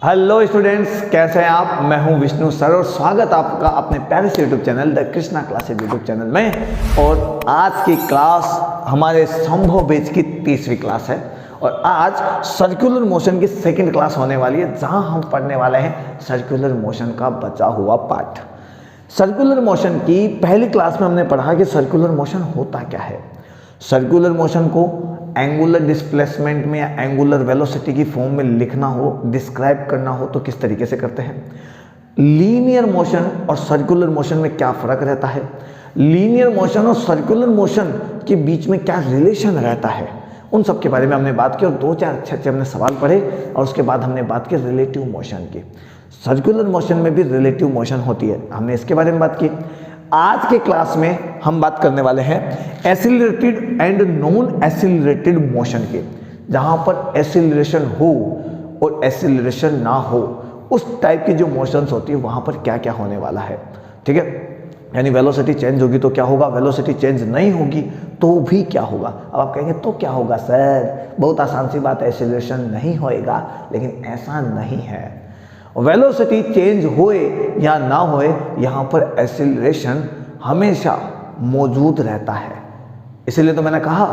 Hello students, कैसे हैं आप। मैं हूं विष्णु सर और स्वागत आपका अपने प्यारे से YouTube channel the Krishna classes YouTube channel में। और आज की क्लास हमारे संभव बेच की तीसरी क्लास है और आज सर्कुलर मोशन की सेकंड क्लास होने वाली है, जहां हम पढ़ने वाले हैं सर्कुलर मोशन का बचा हुआ पार्ट। सर्कुलर मोशन की पहली क्लास में हमने पढ़ा कि सर्कुलर मोशन होता क्या है। सर्कुलर मोशन को एंगुलर डिस्प्लेसमेंट में या एंगुलर वेलोसिटी की फॉर्म में लिखना हो, डिस्क्राइब करना हो तो किस तरीके से करते हैं। लीनियर मोशन और सर्कुलर मोशन में क्या फ़र्क रहता है, लीनियर मोशन और सर्कुलर मोशन के बीच में क्या रिलेशन रहता है, उन सब के बारे में हमने बात की और दो चार अच्छे हमने सवाल पढ़े और उसके बाद हमने बात की रिलेटिव मोशन की। सर्कुलर मोशन में भी रिलेटिव मोशन होती है, हमने इसके बारे में बात की। आज के क्लास में हम बात करने वाले हैं accelerated and non accelerated motion की, जहां पर एक्सीलरेशन हो और एक्सीलरेशन ना हो, उस टाइप की जो मोशंस होती है वहां पर क्या क्या होने वाला है। ठीक है, यानी वेलोसिटी चेंज होगी तो क्या होगा, वेलोसिटी चेंज नहीं होगी तो भी क्या होगा। अब आप कहेंगे तो क्या होगा सर, बहुत आसान सी बात है, एक्सीलरेशन नहीं होएगा, लेकिन ऐसा नहीं है। वेलोसिटी चेंज होए या ना होए, यहाँ पर एक्सीलरेशन हमेशा मौजूद रहता है। इसीलिए तो मैंने कहा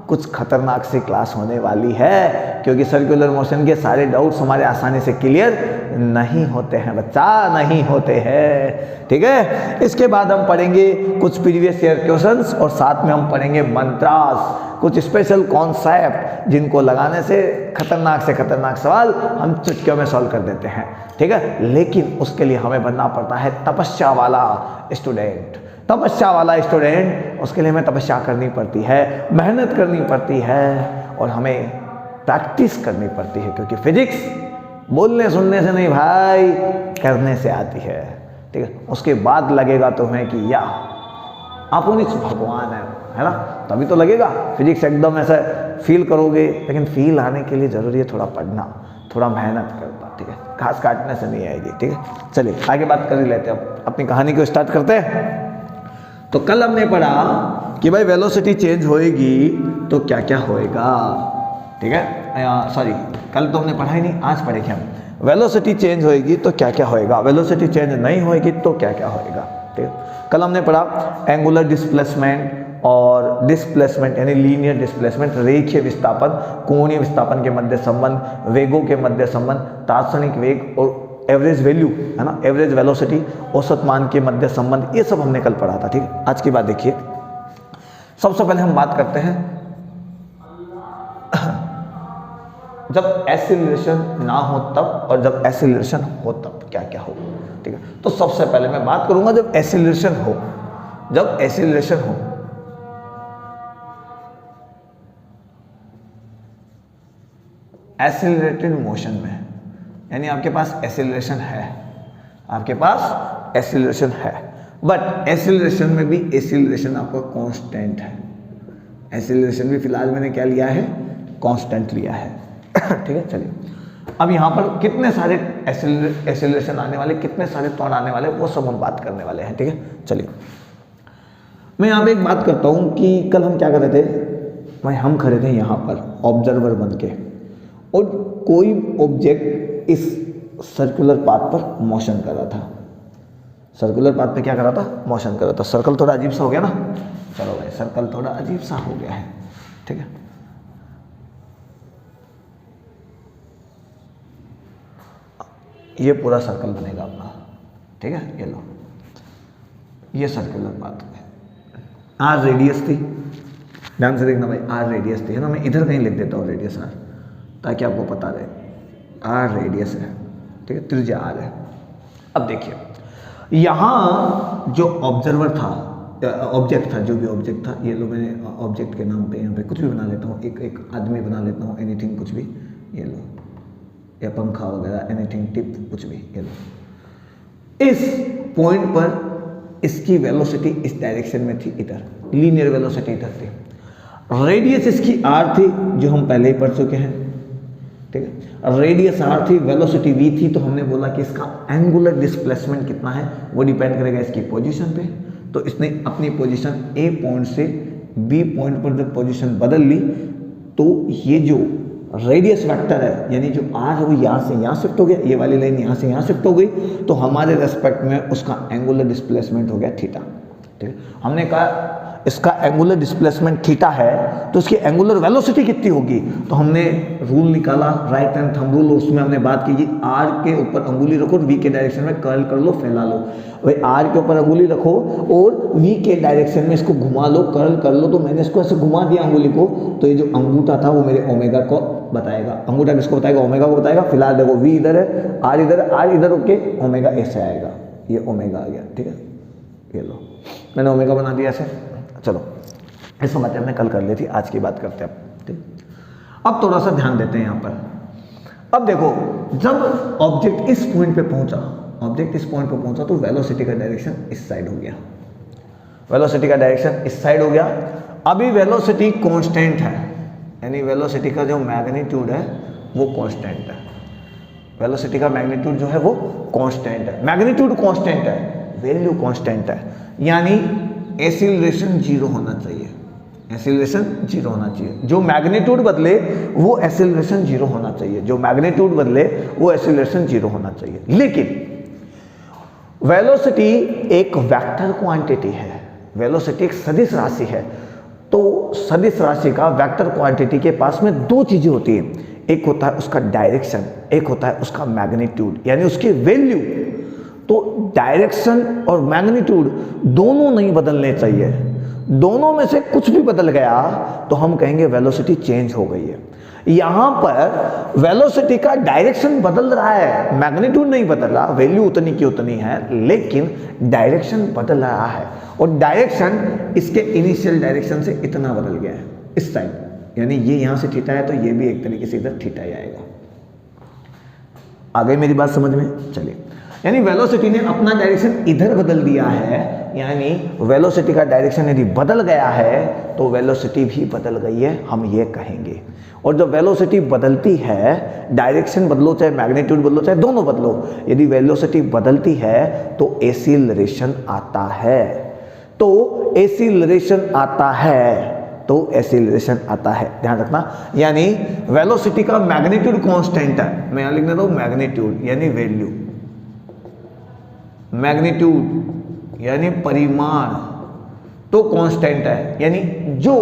कुछ खतरनाक सी क्लास होने वाली है, क्योंकि सर्कुलर मोशन के सारे डाउट्स हमारे आसानी से क्लियर नहीं होते हैं बच्चा, नहीं होते हैं। ठीक है, इसके बाद हम पढ़ेंगे कुछ प्रीवियस ईयर क्वेश्चंस और साथ में हम पढ़ेंगे मंत्रास, कुछ स्पेशल कॉन्सेप्ट जिनको लगाने से खतरनाक सवाल हम चुटकियों में सॉल्व कर देते हैं। ठीक है, लेकिन उसके लिए हमें बनना पड़ता है तपस्या वाला स्टूडेंट। तपस्या वाला स्टूडेंट, उसके लिए हमें तपस्या करनी पड़ती है, मेहनत करनी पड़ती है और हमें प्रैक्टिस करनी पड़ती है, क्योंकि फिजिक्स बोलने सुनने से नहीं भाई, करने से आती है। ठीक है, उसके बाद लगेगा तुम्हें कि या अपुनिच भगवान है ना, तभी तो लगेगा। फिजिक्स एकदम ऐसा फील करोगे, लेकिन फील आने के लिए ज़रूरी है थोड़ा पढ़ना, थोड़ा मेहनत करना। ठीक है, घास काटने से नहीं आएगी। ठीक है, चलिए आगे बात कर ही लेते हैं, अब अपनी कहानी को स्टार्ट करते हैं। तो कल हमने पढ़ा कि भाई वेलोसिटी चेंज होएगी तो क्या क्या होएगा। ठीक है, सॉरी कल तो हमने पढ़ा ही नहीं, आज पढ़ेंगे हम। वेलोसिटी चेंज होएगी तो क्या क्या होएगा, वेलोसिटी चेंज नहीं होएगी तो क्या क्या होएगा। ठीक है, कल हमने पढ़ा एंगुलर डिस्प्लेसमेंट और डिस्प्लेसमेंट यानी लीनियर डिस्प्लेसमेंट, रेखीय विस्थापन, कोणीय विस्थापन के मध्य संबंध, वेगों के मध्य संबंध, तात्क्षणिक वेग और एवरेज वैल्यू है ना, एवरेज वेलोसिटी, औसत मान के मध्य संबंध, ये सब हमने कल पढ़ा था। ठीक है, आज की बात देखिए। सबसे पहले हम बात करते हैं जब एक्सीलरेशन ना हो तब और जब एक्सीलरेशन हो तब क्या क्या हो। ठीक है, तो सबसे पहले मैं बात करूंगा जब एक्सीलरेशन हो। जब एक्सीलरेशन हो, एक्सीलरेटेड मोशन में, यानी आपके पास एक्सीलरेशन है, आपके पास एक्सीलरेशन है, बट एक्सीलरेशन में भी एक्सीलरेशन आपका कांस्टेंट है। एक्सीलरेशन भी फिलहाल मैंने क्या लिया है, कांस्टेंट लिया है। ठीक है, चलिए अब यहाँ पर कितने सारे एक्सीलरेशन आने वाले, कितने सारे त्वरण आने वाले, वो सब हम बात करने वाले हैं। ठीक है, चलिए मैं यहाँ पे एक बात करता हूँ कि कल हम क्या कर रहे थे भाई, हम खड़े थे यहाँ पर ऑब्जर्वर बन के और कोई ऑब्जेक्ट इस सर्कुलर पाथ पर मोशन कर रहा था। सर्कुलर पाथ पे क्या कर रहा था, मोशन कर रहा था। सर्कल थोड़ा अजीब सा हो गया ना, चलो भाई सर्कल थोड़ा अजीब सा हो गया है। ठीक है, ये पूरा सर्कल बनेगा अपना। ठीक है, ये लो, ये सर्कुलर पाथ है। आर रेडियस थी, ध्यान से देखना भाई, आर रेडियस थी है ना, मैं इधर कहीं लिख देता हूँ रेडियस आर, ताकि आपको पता रहे आर रेडियस है। ठीक है, त्रिज्या आर है। अब देखिए यहाँ जो ऑब्जर्वर था, ऑब्जेक्ट था, जो भी ऑब्जेक्ट था, ये लो मैंने ऑब्जेक्ट के नाम पे यहाँ पे कुछ भी बना लेता हूँ, एक आदमी बना लेता हूँ, एनीथिंग कुछ भी, ये लो, या पंखा वगैरह, एनीथिंग टिप कुछ भी, ये लो। इस पॉइंट पर इसकी वेलोसिटी इस डायरेक्शन में थी, इधर लीनियर वेलोसिटी इधर थी। रेडियस इसकी आर थी, जो हम पहले ही पढ़ चुके हैं। ठीक है, रेडियस आर थी, वेलोसिटी वी थी, तो हमने बोला कि इसका एंगुलर डिस्प्लेसमेंट कितना है वो डिपेंड करेगा इसकी पोजीशन पे। तो इसने अपनी पोजीशन ए पॉइंट से बी पॉइंट पर जब पोजीशन बदल ली, तो ये जो रेडियस वेक्टर है, यानी जो आर है वो यहाँ से यहाँ शिफ्ट हो गया, ये वाली लाइन यहाँ से यहाँ शिफ्ट हो गई, तो हमारे रेस्पेक्ट में उसका एंगुलर डिस्प्लेसमेंट हो गया थीटा। ठीक है, हमने कहा इसका एंगुलर डिस्प्लेसमेंट थीटा है तो इसकी एंगुलर वेलोसिटी कितनी होगी, तो हमने रूल निकाला राइट हैंड थंब रूल, उसमें हमने बात की कि आर के ऊपर अंगुली रखो, वी के डायरेक्शन में कर्ल कर लो, फैला लो। भाई आर के ऊपर अंगुली रखो और वी के डायरेक्शन में इसको घुमा लो, कर्ल कर लो, तो मैंने इसको ऐसे घुमा दिया अंगुली को, तो ये जो अंगूठा था वो मेरे ओमेगा को बताएगा। अंगूठा किसको बताएगा? ओमेगा को बताएगा। फिलहाल देखो वी इधर है, आर इधर है, आर इधर होके ओमेगा ऐसे आएगा, ये ओमेगा आ गया। ठीक है, ये लो मैंने ओमेगा बना दिया ऐसे। चलो इसको बातें हमने कल कर ली थी, आज की बात करते हैं अब। ठीक, अब थोड़ा सा ध्यान देते हैं यहाँ पर। अब देखो जब ऑब्जेक्ट इस पॉइंट पे पहुंचा, ऑब्जेक्ट इस पॉइंट पे पहुंचा तो वेलोसिटी का डायरेक्शन इस साइड हो गया, वेलोसिटी का डायरेक्शन इस साइड हो गया। अभी वेलोसिटी कांस्टेंट है, यानी वेलोसिटी का जो मैग्नीट्यूड है वो कांस्टेंट है, वेलोसिटी का मैग्नीट्यूड जो है वो कांस्टेंट है, मैग्नीट्यूड कांस्टेंट है, वैल्यू कांस्टेंट है, यानी एक्सीलरेशन जीरो होना चाहिए, एक्सीलरेशन जीरो होना चाहिए। जो मैग्नीट्यूड बदले वो एक्सीलरेशन जीरो होना चाहिए, जो मैग्नीट्यूड बदले वो एक्सीलरेशन जीरो होना चाहिए। लेकिन वेलोसिटी एक वेक्टर क्वांटिटी है, वेलोसिटी एक सदिश राशि है, तो सदिश राशि का वेक्टर क्वांटिटी के पास में दो चीजें होती हैं, एक होता है उसका डायरेक्शन, एक होता है उसका मैग्नीट्यूड, यानी उसकी वैल्यू। तो डायरेक्शन और मैग्नीट्यूड दोनों नहीं बदलने चाहिए, दोनों में से कुछ भी बदल गया तो हम कहेंगे वेलोसिटी चेंज हो गई है। यहां पर वेलोसिटी का डायरेक्शन बदल रहा है, मैग्नीट्यूड नहीं बदल रहा, वैल्यू उतनी की उतनी है, लेकिन डायरेक्शन बदल रहा है, और डायरेक्शन इसके इनिशियल डायरेक्शन से इतना बदल गया है इस साइड, यानी ये यहां से थीटा है तो ये भी एक तरीके से इधर थीटा ही आएगा। आ गई मेरी बात समझ में? चलिए, यानी वेलोसिटी ने अपना डायरेक्शन इधर बदल दिया है, यानी वेलोसिटी का डायरेक्शन यदि बदल गया है तो वेलोसिटी भी बदल गई है, हम ये कहेंगे। और जब वेलोसिटी बदलती है, डायरेक्शन बदलो चाहे मैग्नीट्यूड बदलो चाहे दोनों बदलो, यदि वेलोसिटी बदलती है तो एक्सीलरेशन आता है, तो एक्सीलरेशन आता है, तो एक्सीलरेशन आता है, ध्यान रखना। यानी वेलोसिटी का मैग्नीट्यूड कांस्टेंट है, मैं यहां लिख देता हूं मैग्नीट्यूड यानी वैल्यू, मैग्नीट्यूड यानी परिमाण तो कांस्टेंट है, यानी जो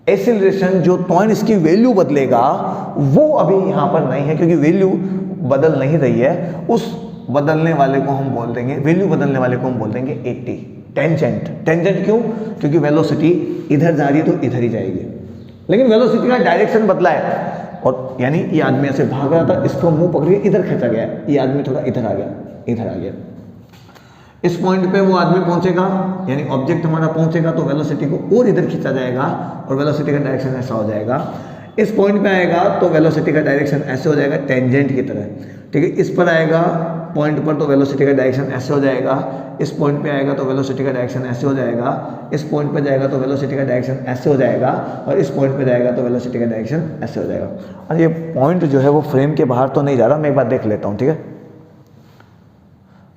एक्सीलरेशन जो पॉइंट इसकी वैल्यू बदलेगा वो अभी यहां पर नहीं है, क्योंकि वैल्यू बदल नहीं रही है। उस बदलने वाले को हम बोल देंगे, वैल्यू बदलने वाले को हम बोल देंगे 80 टेंजेंट। टेंजेंट क्यों? क्योंकि वेलोसिटी इधर जा रही है तो इधर ही जाएगी, लेकिन वेलोसिटी का डायरेक्शन बदला है, और यानी ये आदमी ऐसे भाग रहा था, इसको मुंह पकड़ के इधर खींचा गया, ये आदमी थोड़ा इधर आ गया, इधर आ गया। इस पॉइंट पे वो आदमी पहुंचेगा, यानी ऑब्जेक्ट हमारा पहुंचेगा तो वेलोसिटी को और इधर खींचा जाएगा और वेलोसिटी का डायरेक्शन ऐसा हो जाएगा। इस पॉइंट पे आएगा तो वेलोसिटी का डायरेक्शन ऐसे हो जाएगा टेंजेंट की तरह, ठीक है। इस पर आएगा पॉइंट पर तो वेलोसिटी का डायरेक्शन ऐसे हो जाएगा, इस पॉइंट पे आएगा तो वेलोसिटी का डायरेक्शन ऐसे हो जाएगा, इस पॉइंट पे जाएगा तो वेलोसिटी का डायरेक्शन ऐसे हो जाएगा, और इस पॉइंट पे जाएगा तो वेलोसिटी का डायरेक्शन ऐसे हो जाएगा। और ये पॉइंट जो है वो फ्रेम के बाहर तो नहीं जा रहा, मैं एक बार देख लेता हूँ, ठीक है।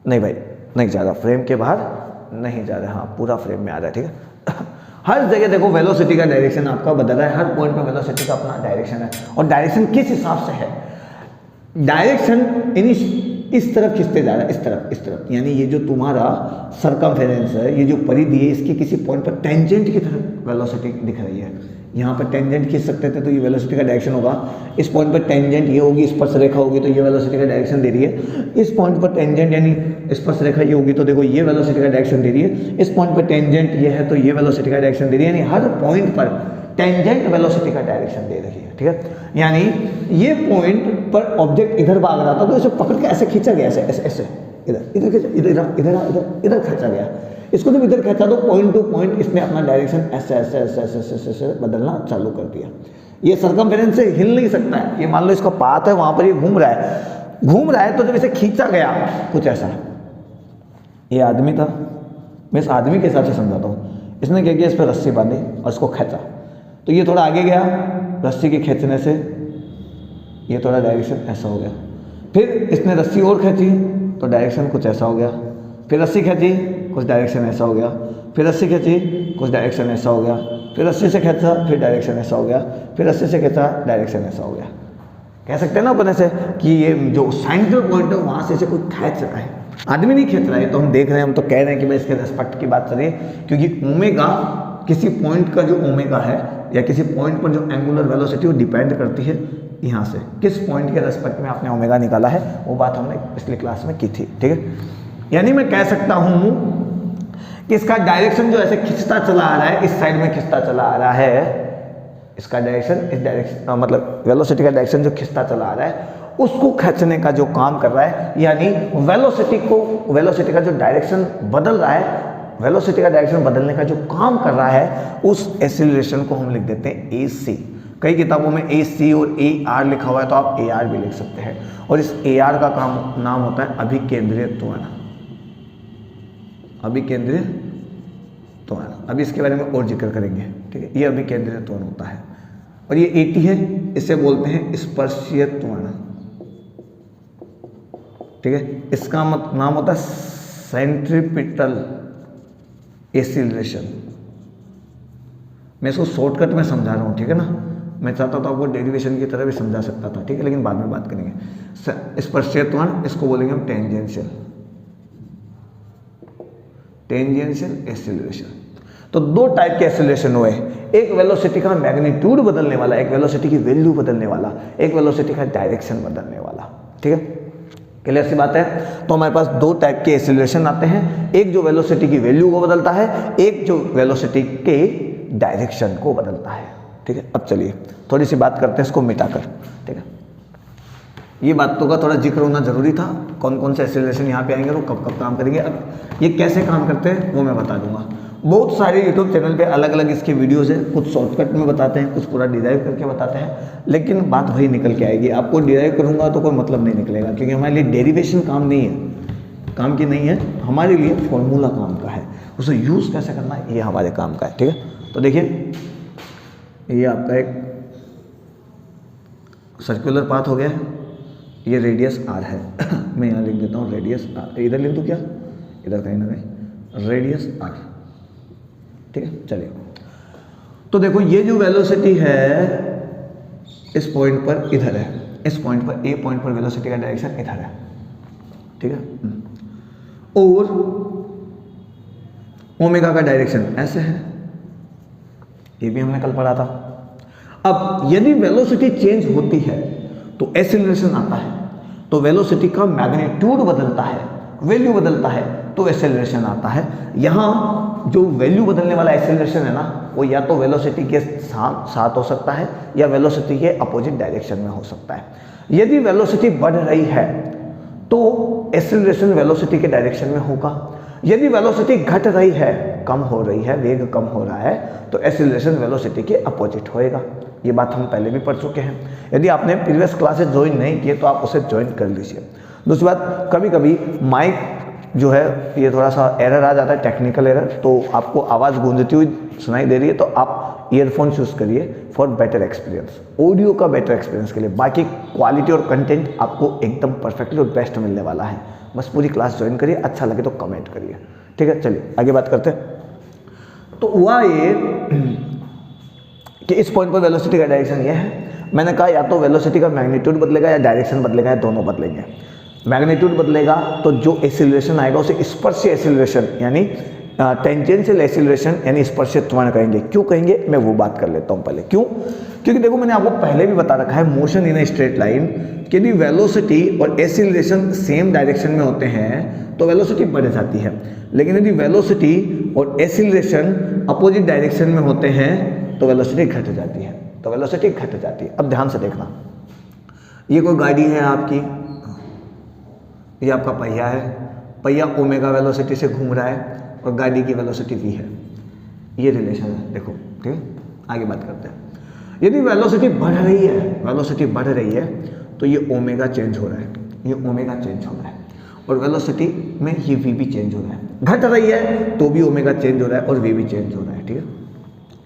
नहीं भाई नहीं जा रहा, फ्रेम के बाहर नहीं जा रहा, हाँ पूरा फ्रेम में आ रहा है, ठीक है। हर जगह देखो वेलोसिटी का डायरेक्शन आपका बदल रहा है, हर पॉइंट पे वेलोसिटी का अपना डायरेक्शन है, और डायरेक्शन किस हिसाब से है, डायरेक्शन इस तरफ खींचते जा रहा है, इस तरफ, यानी ये जो तुम्हारा सरकमफेरेंस है, ये जो परिधि है, इसके किसी पॉइंट पर टेंजेंट की तरफ वेलोसिटी दिख रही है। यहाँ पर टेंजेंट खींच सकते थे तो ये वेलोसिटी का डायरेक्शन होगा, इस पॉइंट पर टेंजेंट ये होगी, स्पर्श रेखा होगी तो ये वेलोसिटी का डायरेक्शन दे रही है। इस पॉइंट पर टेंजेंट यानी स्पर्श रेखा ये होगी तो देखो ये वेलोसिटी का डायरेक्शन दे रही है। इस पॉइंट पर टेंजेंट ये है तो ये वेलोसिटी का डायरेक्शन दे रही है, यानी हर पॉइंट पर टेंजेंट वेलोसिटी का डायरेक्शन दे रही है, ठीक है। यानी ये पॉइंट पर ऑब्जेक्ट इधर भाग रहा था तो इसे पकड़ के ऐसे खींचा गया, ऐसे इधर खींचा गया। इसको जब इधर खींचा तो पॉइंट टू पॉइंट इसने अपना डायरेक्शन ऐसे बदलना चालू कर दिया। ये सरकमफेरेंस से हिल नहीं सकता है, ये मान लो इसका पाथ है, वहां पर ये घूम रहा है तो जब इसे खींचा गया कुछ ऐसा, ये आदमी था, मैं इस आदमी के हिसाब से समझाता हूँ, इसने क्या किया, इस पर रस्सी बांधी और इसको खींचा, तो ये थोड़ा आगे गया, रस्सी के खींचने से ये थोड़ा डायरेक्शन ऐसा हो गया, फिर इसने रस्सी और खींची तो डायरेक्शन कुछ ऐसा हो गया, फिर रस्सी खींची कुछ डायरेक्शन ऐसा हो गया, फिर रस्सी खींची कुछ डायरेक्शन ऐसा हो गया, फिर 80 से खींचा, फिर डायरेक्शन ऐसा हो गया, फिर 80 से खींचा, डायरेक्शन ऐसा हो गया। कह सकते हैं ना अपन ऐसे कि ये जो सेंट्रल पॉइंट है वहाँ से इसे कोई खींच रहा है, आदमी नहीं खींच रहा है, तो हम देख रहे हैं, हम तो कह रहे हैं कि भाई इसके रेस्पेक्ट की बात करें, क्योंकि ओमेगा किसी पॉइंट का जो ओमेगा है या किसी पॉइंट पर जो एंगुलर वेलोसिटी वो डिपेंड करती है यहाँ से किस पॉइंट के रेस्पेक्ट में आपने ओमेगा निकाला है, वो बात हमने पिछली क्लास में की थी, ठीक है। यानी मैं कह सकता हूँ कि इसका डायरेक्शन जो ऐसे खिंचता चला आ रहा है, इस साइड में खिंचता चला आ रहा है, इसका डायरेक्शन इस डायरेक्शन मतलब वेलोसिटी का डायरेक्शन जो खिंचता चला आ रहा है उसको खींचने का जो काम कर रहा है, यानी वेलोसिटी का जो डायरेक्शन बदल रहा है, वेलोसिटी का डायरेक्शन बदलने का जो काम कर रहा है, उस एक्सीलरेशन को हम लिख देते हैं ए सी। कई किताबों में ए सी और ए आर लिखा हुआ है, तो आप ए आर भी लिख सकते हैं। और इस ए आर का नाम होता है अभिकेंद्रीय त्वरण। अभिकेंद्रीय त्वरण, अभी इसके बारे में और जिक्र करेंगे, ठीक है। ये अभिकेंद्रीय त्वरण होता है। और ये 80 है, इसे बोलते हैं स्पर्शीय त्वरण, ठीक है। इसका नाम होता है सेंट्रीपिटल एक्सीलरेशन। मैं इसको शॉर्टकट में समझा रहा हूँ, ठीक है ना। मैं चाहता था आपको डेरिवेशन की तरह भी समझा सकता था, ठीक है, लेकिन बाद में बात करेंगे। स्पर्शीय त्वरण, इसको बोलेंगे हम टेंजेंशियल एक्सीलरेशन। तो दो टाइप के एक्सीलरेशन हुए, एक वेलोसिटी का मैग्नीट्यूड बदलने वाला, एक वेलोसिटी की वैल्यू बदलने वाला, एक वेलोसिटी का डायरेक्शन बदलने वाला, ठीक है। क्लियर सी बात है। तो हमारे पास दो टाइप के एक्सीलरेशन आते हैं, एक जो वेलोसिटी की वैल्यू को बदलता है, एक जो वेलोसिटी के डायरेक्शन को बदलता है, ठीक है। अब चलिए थोड़ी सी बात करते हैं इसको मिटाकर, ठीक है। ये बातों का थोड़ा जिक्र होना जरूरी था, कौन कौन से एक्सीलरेशन यहाँ पे आएंगे और कब कब काम करेंगे। अब ये कैसे काम करते हैं वो मैं बता दूंगा। बहुत सारे यूट्यूब चैनल पे अलग अलग इसके वीडियोस है, कुछ शॉर्टकट में बताते हैं, कुछ पूरा डिराइव करके बताते हैं, लेकिन बात वही निकल के आएगी। आपको डिराइव करूँगा तो कोई मतलब नहीं निकलेगा, क्योंकि हमारे लिए डेरिवेशन काम नहीं है, काम की नहीं है, हमारे लिए फॉर्मूला काम का है, उसे यूज़ कैसे करना है ये हमारे काम का है, ठीक है। तो देखिए ये आपका एक सर्कुलर पाथ हो गया है, ये रेडियस आर है मैं यहाँ लिख देता हूँ रेडियस आर, इधर लिख दूँ क्या, इधर कहीं ना कहीं रेडियस आर, ठीक है। चलिए तो देखो ये जो वेलोसिटी है इस पॉइंट पर इधर है, इस पॉइंट पर ए पॉइंट पर वेलोसिटी का डायरेक्शन इधर है, ठीक है। और ओमेगा का डायरेक्शन ऐसे है, ये भी हमने कल पढ़ा था। अब यदि वेलोसिटी चेंज होती है तो एक्सीलरेशन आता है, तो वेलोसिटी का मैग्नीट्यूड बदलता है, वैल्यू बदलता है, तो एक्सेलरेशन आता है। यहाँ जो वैल्यू बदलने वाला एक्सेलरेशन है ना, वो या तो वेलोसिटी के साथ हो सकता है या वेलोसिटी के अपोजिट डायरेक्शन में हो सकता है। यदि वेलोसिटी बढ़ रही है तो एक्सेलरेशन वेलोसिटी के डायरेक्शन में होगा, यदि वेलोसिटी घट रही है, कम हो रही है, वेग कम हो रहा है, तो एक्सेलरेशन वेलोसिटी के अपोजिट होएगा। ये बात हम पहले भी पढ़ चुके हैं। यदि आपने प्रीवियस क्लासेस ज्वाइन नहीं किए तो आप उसे ज्वाइन कर लीजिए। दूसरी बात, कभी कभी माइक जो है ये थोड़ा सा एरर आ जाता है, टेक्निकल एरर, तो आपको आवाज़ गूंजती हुई सुनाई दे रही है तो आप ईयरफोन चूज़ करिए फॉर बेटर एक्सपीरियंस, ऑडियो का बेटर एक्सपीरियंस के लिए। बाकी क्वालिटी और कंटेंट आपको एकदम परफेक्टली और बेस्ट मिलने वाला है। बस पूरी क्लास ज्वाइन करिए, अच्छा लगे तो कमेंट करिए, ठीक है। चलिए आगे बात करते हैं। तो हुआ ये कि इस पॉइंट पर वेलोसिटी का डायरेक्शन ये है, मैंने कहा या तो वेलोसिटी का मैग्नीट्यूड बदलेगा या डायरेक्शन बदलेगा, या दोनों बदलेंगे। मैग्नीट्यूड बदलेगा तो जो एक्सीलरेशन आएगा उसे स्पर्शीय एक्सीलरेशन यानी टेंजेंशियल एक्सीलरेशन यानी स्पर्शीय त्वरण कहेंगे। क्यों कहेंगे मैं वो बात कर लेता हूँ पहले। क्यों? क्योंकि देखो मैंने आपको पहले भी बता रखा है, motion in a straight line कि यदि वेलोसिटी और एक्सीलरेशन सेम डायरेक्शन में होते हैं तो वेलोसिटी बढ़ जाती है, लेकिन यदि वेलोसिटी और एक्सीलरेशन अपोजिट डायरेक्शन में होते हैं तो वेलोसिटी घट जाती है, तो वेलोसिटी घट जाती है। अब ध्यान से देखना, ये कोई गाड़ी है आपकी, ये आपका पहिया है, पहिया ओमेगा वेलोसिटी से घूम रहा है और गाड़ी की वेलोसिटी v है, ये रिलेशन है। देखो ठीक है, आगे बात करते हैं। यदि वेलोसिटी बढ़ रही है, वेलोसिटी बढ़ रही है तो ये ओमेगा चेंज हो रहा है, ये ओमेगा चेंज हो रहा है, और वेलोसिटी में ये v भी चेंज हो रहा है। घट रही है तो भी ओमेगा चेंज हो रहा है और v भी चेंज हो रहा है, ठीक है।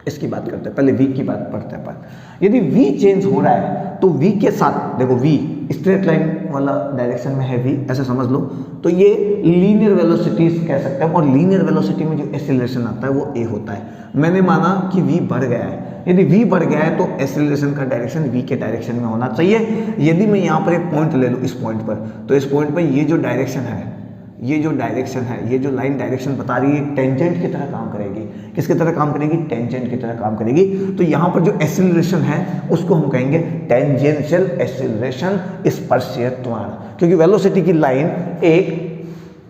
इसकी बात करते हैं, पहले v की बात पढ़ते हैं अपन। यदि v चेंज हो रहा है तो v के साथ देखो v स्ट्रेट लाइन वाला डायरेक्शन में है v, ऐसा समझ लो। तो ये लीनियर वेलोसिटीज कह सकते हैं, और लीनियर वेलोसिटी में जो एक्सीलरेशन आता है वो a होता है। मैंने माना कि v बढ़ गया है, यदि v बढ़ गया है तो एक्सीलरेशन का डायरेक्शन v के डायरेक्शन में होना चाहिए। यदि मैं यहाँ पर एक पॉइंट ले लूँ इस पॉइंट पर, तो इस पॉइंट पर ये जो डायरेक्शन है, ये जो डायरेक्शन है, ये जो लाइन डायरेक्शन बता रही है टेंजेंट की तरह काम करेगी। किसकी तरह काम करेगी? टेंजेंट की तरह काम करेगी। तो यहाँ पर जो एक्सीलरेशन है उसको हम कहेंगे टेंजेंशियल एक्सीलरेशन स्पर्शीय त्वरण, क्योंकि वेलोसिटी की लाइन एक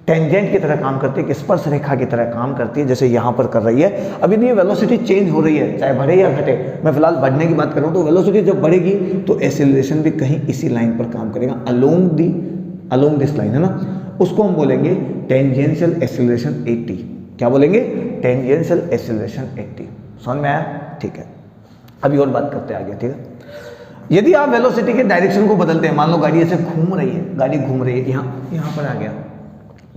टेंजेंट की तरह काम करती है, एक स्पर्श रेखा की तरह काम करती है, जैसे यहाँ पर कर रही है। अब यदि वेलोसिटी चेंज हो रही है, चाहे बढ़े या घटे, मैं फिलहाल बढ़ने की बात कर रहा हूँ, तो वेलोसिटी जब बढ़ेगी तो एक्सीलरेशन भी कहीं इसी लाइन पर काम करेगा, अलोंग दिस लाइन, है ना। उसको हम बोलेंगे टेंजेंशियल एक्सीलरेशन 80। क्या बोलेंगे? Tangential acceleration 80। समझ में आया? ठीक है, अभी और बात करते हैं आगे, ठीक है। यदि आप वेलोसिटी के डायरेक्शन को बदलते हैं, मान लो गाड़ी ऐसे घूम रही है, गाड़ी घूम रही है, यहाँ पर आ गया,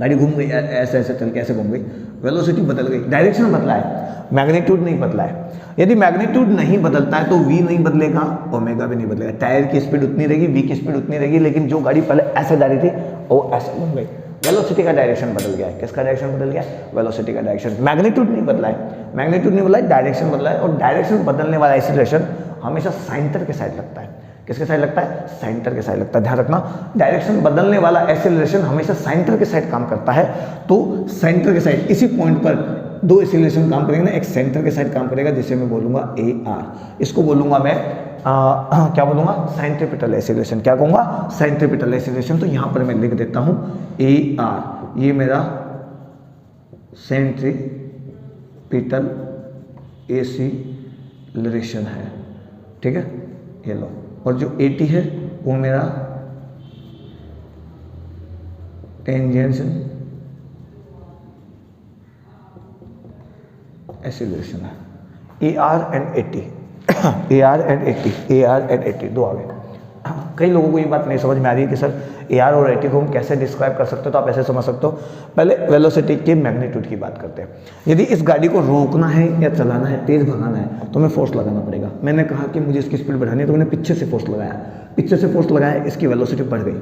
गाड़ी घूम गई, ऐसे ऐसे चल के ऐसे घूम गई, वेलोसिटी बदल गई, डायरेक्शन बदला है, मैग्नीट्यूड नहीं बदला है। यदि मैग्नीट्यूड नहीं बदलता है तो v नहीं बदलेगा, ओमेगा भी नहीं बदलेगा। टायर की स्पीड उतनी रहेगी, v की स्पीड उतनी रहेगी, लेकिन जो गाड़ी पहले ऐसे जा रही थी वो ऐसे घूम गई, वेलोसिटी का डायरेक्शन बदल गया है। किसका डायरेक्शन बदल गया? वेलोसिटी का डायरेक्शन। मैग्नीट्यूड नहीं बदला है, मैग्नीट्यूड नहीं बदला है, डायरेक्शन बदला है। और डायरेक्शन बदलने वाला एक्सीलरेशन हमेशा सेंटर के साइड लगता है। किसके साइड लगता है? सेंटर के साइड लगता है। ध्यान रखना, डायरेक्शन बदलने वाला एक्सीलरेशन हमेशा सेंटर के साइड काम करता है। तो सेंटर के साइड, इसी पॉइंट पर दो एक्सीलरेशन काम करेंगे ना, एक सेंटर के साइड काम करेगा जिसे मैं बोलूंगा AR, इसको बोलूंगा मैं क्या बोलूंगा? Centripetal acceleration. क्या कहूंगा? Centripetal acceleration. तो यहां पर मैं लिख देता हूं AR, ये मेरा सेंट्रीपिटल एक्सीलरेशन है, ठीक है, ये लो। और जो 80 है वो मेरा टेंजेंशियल एक्सीलरेशन है। AR and 80 AR and 80 दो आ गए। कई लोगों को ये बात नहीं समझ में आ रही है कि सर AR और 80 को हम कैसे डिस्क्राइब कर सकते हो, तो आप ऐसे समझ सकते हो। पहले वेलोसिटी के मैग्नीट्यूड की बात करते हैं। यदि इस गाड़ी को रोकना है या चलाना है, तेज भगाना है, तो हमें फोर्स लगाना पड़ेगा। मैंने कहा कि मुझे इसकी स्पीड बढ़ानी है, तो मैंने पीछे से फोर्स लगाया, पीछे से फोर्स लगाया, इसकी वेलोसिटी बढ़ गई,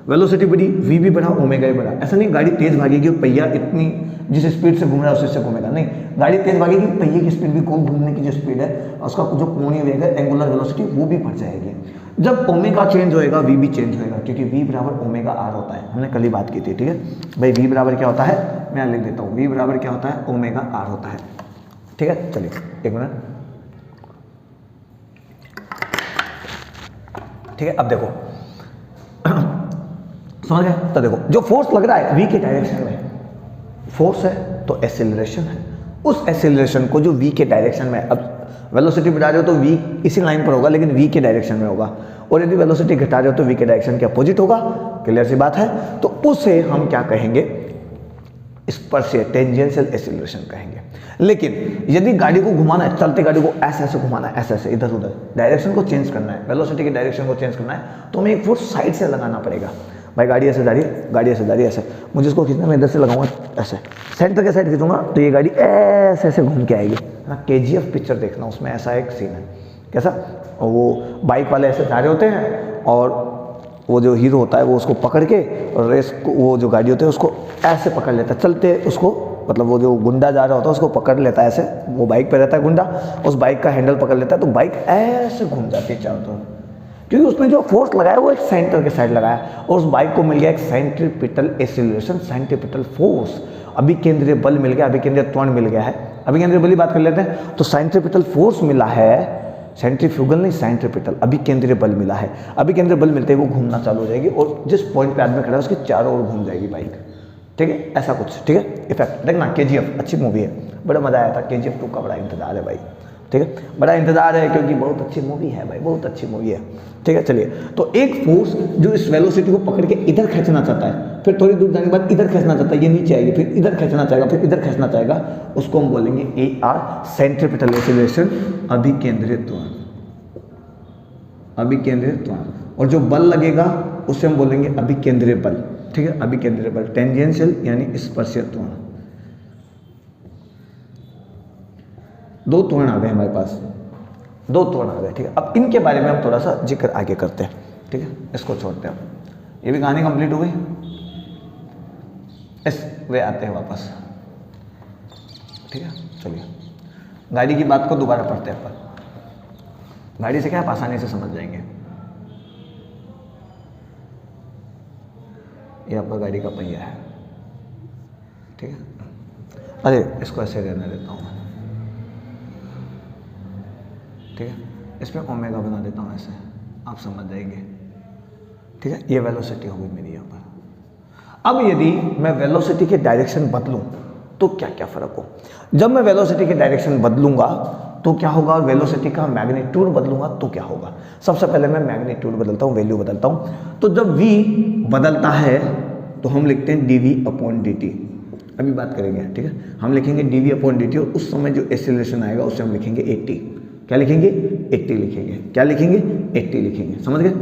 वेलोसिटी बढ़ी, v भी बढ़ा, ओमेगा भी बढ़ा। ऐसा नहीं गाड़ी तेज भागेगी और पहिया इतनी जिस स्पीड से घूम रहा है उससे घूमेगा, नहीं, गाड़ी तेज भागेगी, पहिए की स्पीड भी, गोल घूमने की जो स्पीड है, उसका जो कोणीय वेग है, एंगुलर वेलोसिटी, वो भी बढ़ जाएगी। जब ओमेगा चेंज होएगा v भी चेंज होएगा, क्योंकि v बराबर ओमेगा r होता है। हमने कल ही बात की थी, ठीक है भाई। v बराबर क्या होता है, मैं लिख देता हूँ, v बराबर क्या होता है? ओमेगा r होता है, ठीक है। चलिए एक मिनट, ठीक है। अब देखो समझ गए? तो देखो, जो फोर्स लग रहा है v के डायरेक्शन में फोर्स है, तो एक्सीलरेशन है। उस एक्सीलरेशन को जो v के डायरेक्शन में, अब वेलोसिटी बढ़ा रहे हो तो v इसी लाइन पर होगा, लेकिन v के डायरेक्शन में होगा। और यदि वेलोसिटी घटा रहे हो तो v के डायरेक्शन के अपोजिट होगा। क्लियर सी बात है? तो उसे हम क्या कहेंगे? स्पर्शीय टेंजेंशियल एक्सीलरेशन कहेंगे। लेकिन यदि गाड़ी को घुमाना है, चलते गाड़ी को ऐसे ऐसे घुमाना है, ऐसे ऐसे इधर उधर, डायरेक्शन को चेंज करना है, वेलोसिटी के डायरेक्शन को चेंज करना है, तो हमें एक फोर्स साइड से लगाना पड़ेगा। भाई गाड़ी ऐसे जा रही है, गाड़ी ऐसे जा रही है, ऐसे मुझे इसको खींचना, मैं इधर से लगाऊंगा, ऐसे सेंटर के साइड खींचूंगा तो ये गाड़ी ऐसे ऐसे घूम के आएगी ना। KGF पिक्चर देखना, उसमें ऐसा एक सीन है, कैसा, और वो बाइक वाले ऐसे जा रहे होते हैं और वो जो हीरो होता है वो उसको पकड़ के, और रेस को वो जो गाड़ी होती है उसको ऐसे पकड़ लेता है, चलते उसको, मतलब वो जो गुंडा जा रहा होता है उसको पकड़ लेता है ऐसे, वो बाइक पे रहता है गुंडा, उस बाइक का हैंडल पकड़ लेता है, तो बाइक ऐसे घूम जाती है चारों तरफ, क्योंकि उसमें जो फोर्स लगाया वो एक सेंटर के साइड लगाया, और उस बाइक को मिल गया एक सेंट्रीपिटल एक्सीलरेशन, सेंट्रीपिटल फोर्स, अभी केंद्रीय बल मिल गया, अभी केंद्रीय त्वरण मिल गया है। अभी केंद्रीय बल की बात कर लेते हैं, तो सेंट्रीपिटल फोर्स मिला है, सेंट्रीफ्यूगल नहीं, सेंट्रीपिटल, अभी केंद्रीय बल मिला है। अभी केंद्रीय बल मिलते ही वो घूमना चालू हो जाएगी, और जिस पॉइंट पे आदमी खड़ा है उसके चारों ओर घूम जाएगी बाइक, ठीक है, ऐसा कुछ, ठीक है। इफेक्ट देखना, KGF अच्छी मूवी है, बड़ा मजा आया था। KGF 2 का बड़ा इंतजार है भाई, ठीक है, बड़ा इंतजार है, क्योंकि बहुत अच्छी मूवी है भाई, बहुत अच्छी मूवी है, ठीक है। चलिए, तो एक फोर्स जो इस वेलोसिटी को पकड़ के इधर खींचना चाहता है, फिर थोड़ी दूर जाने के बाद इधर खींचना चाहता है, ये नीचे आएगी, फिर इधर खींचना चाहेगा, फिर इधर खींचना चाहेगा, उसको हम बोलेंगे AR, सेंट्रीपिटल एक्सीलरेशन, अभिकेंद्रिय त्वरण, अभिकेंद्रिय त्वरण। और जो बल लगेगा उसे हम बोलेंगे अभिकेंद्रिय बल, ठीक है, अभिकेंद्रिय बल, टेंजेंशियल यानी स्पर्शीय त्वरण। दो त्वरण आ गए हमारे पास, दो त्वरण आ गए, ठीक है। अब इनके बारे में हम थोड़ा सा जिक्र आगे करते हैं, ठीक है, इसको छोड़ते हैं। ये भी कहानी कंप्लीट हो गई। इस वे आते हैं वापस, ठीक है। चलिए गाड़ी की बात को दोबारा पढ़ते हैं अपन। गाड़ी से क्या आप आसानी से समझ जाएंगे। ये आपका गाड़ी का पहिया है, ठीक है। अरे इसको ऐसे रहने देता हूँ, ठीक है। इसमें ओमेगा बना देता हूँ ऐसे, आप समझ जाएंगे, ठीक है। ये वेलोसिटी हो गई मेरी यहाँ पर। अब यदि मैं वेलोसिटी के डायरेक्शन बदलूं तो क्या क्या फर्क हो। जब मैं वेलोसिटी के डायरेक्शन बदलूंगा तो क्या होगा, और वेलोसिटी का मैग्नीट्यूड बदलूंगा तो क्या होगा। सबसे पहले मैं मैग्नीट्यूड बदलता हूँ, वैल्यू बदलता हूँ। तो जब v बदलता है तो हम लिखते हैं dv/dt। अभी बात करेंगे, ठीक है। हम लिखेंगे dv/dt और उस समय जो एक्सीलरेशन आएगा उससे हम लिखेंगे 80। क्या लिखेंगे, 80 लिखेंगे। क्या लिखेंगे, 80 लिखेंगे, समझ गए।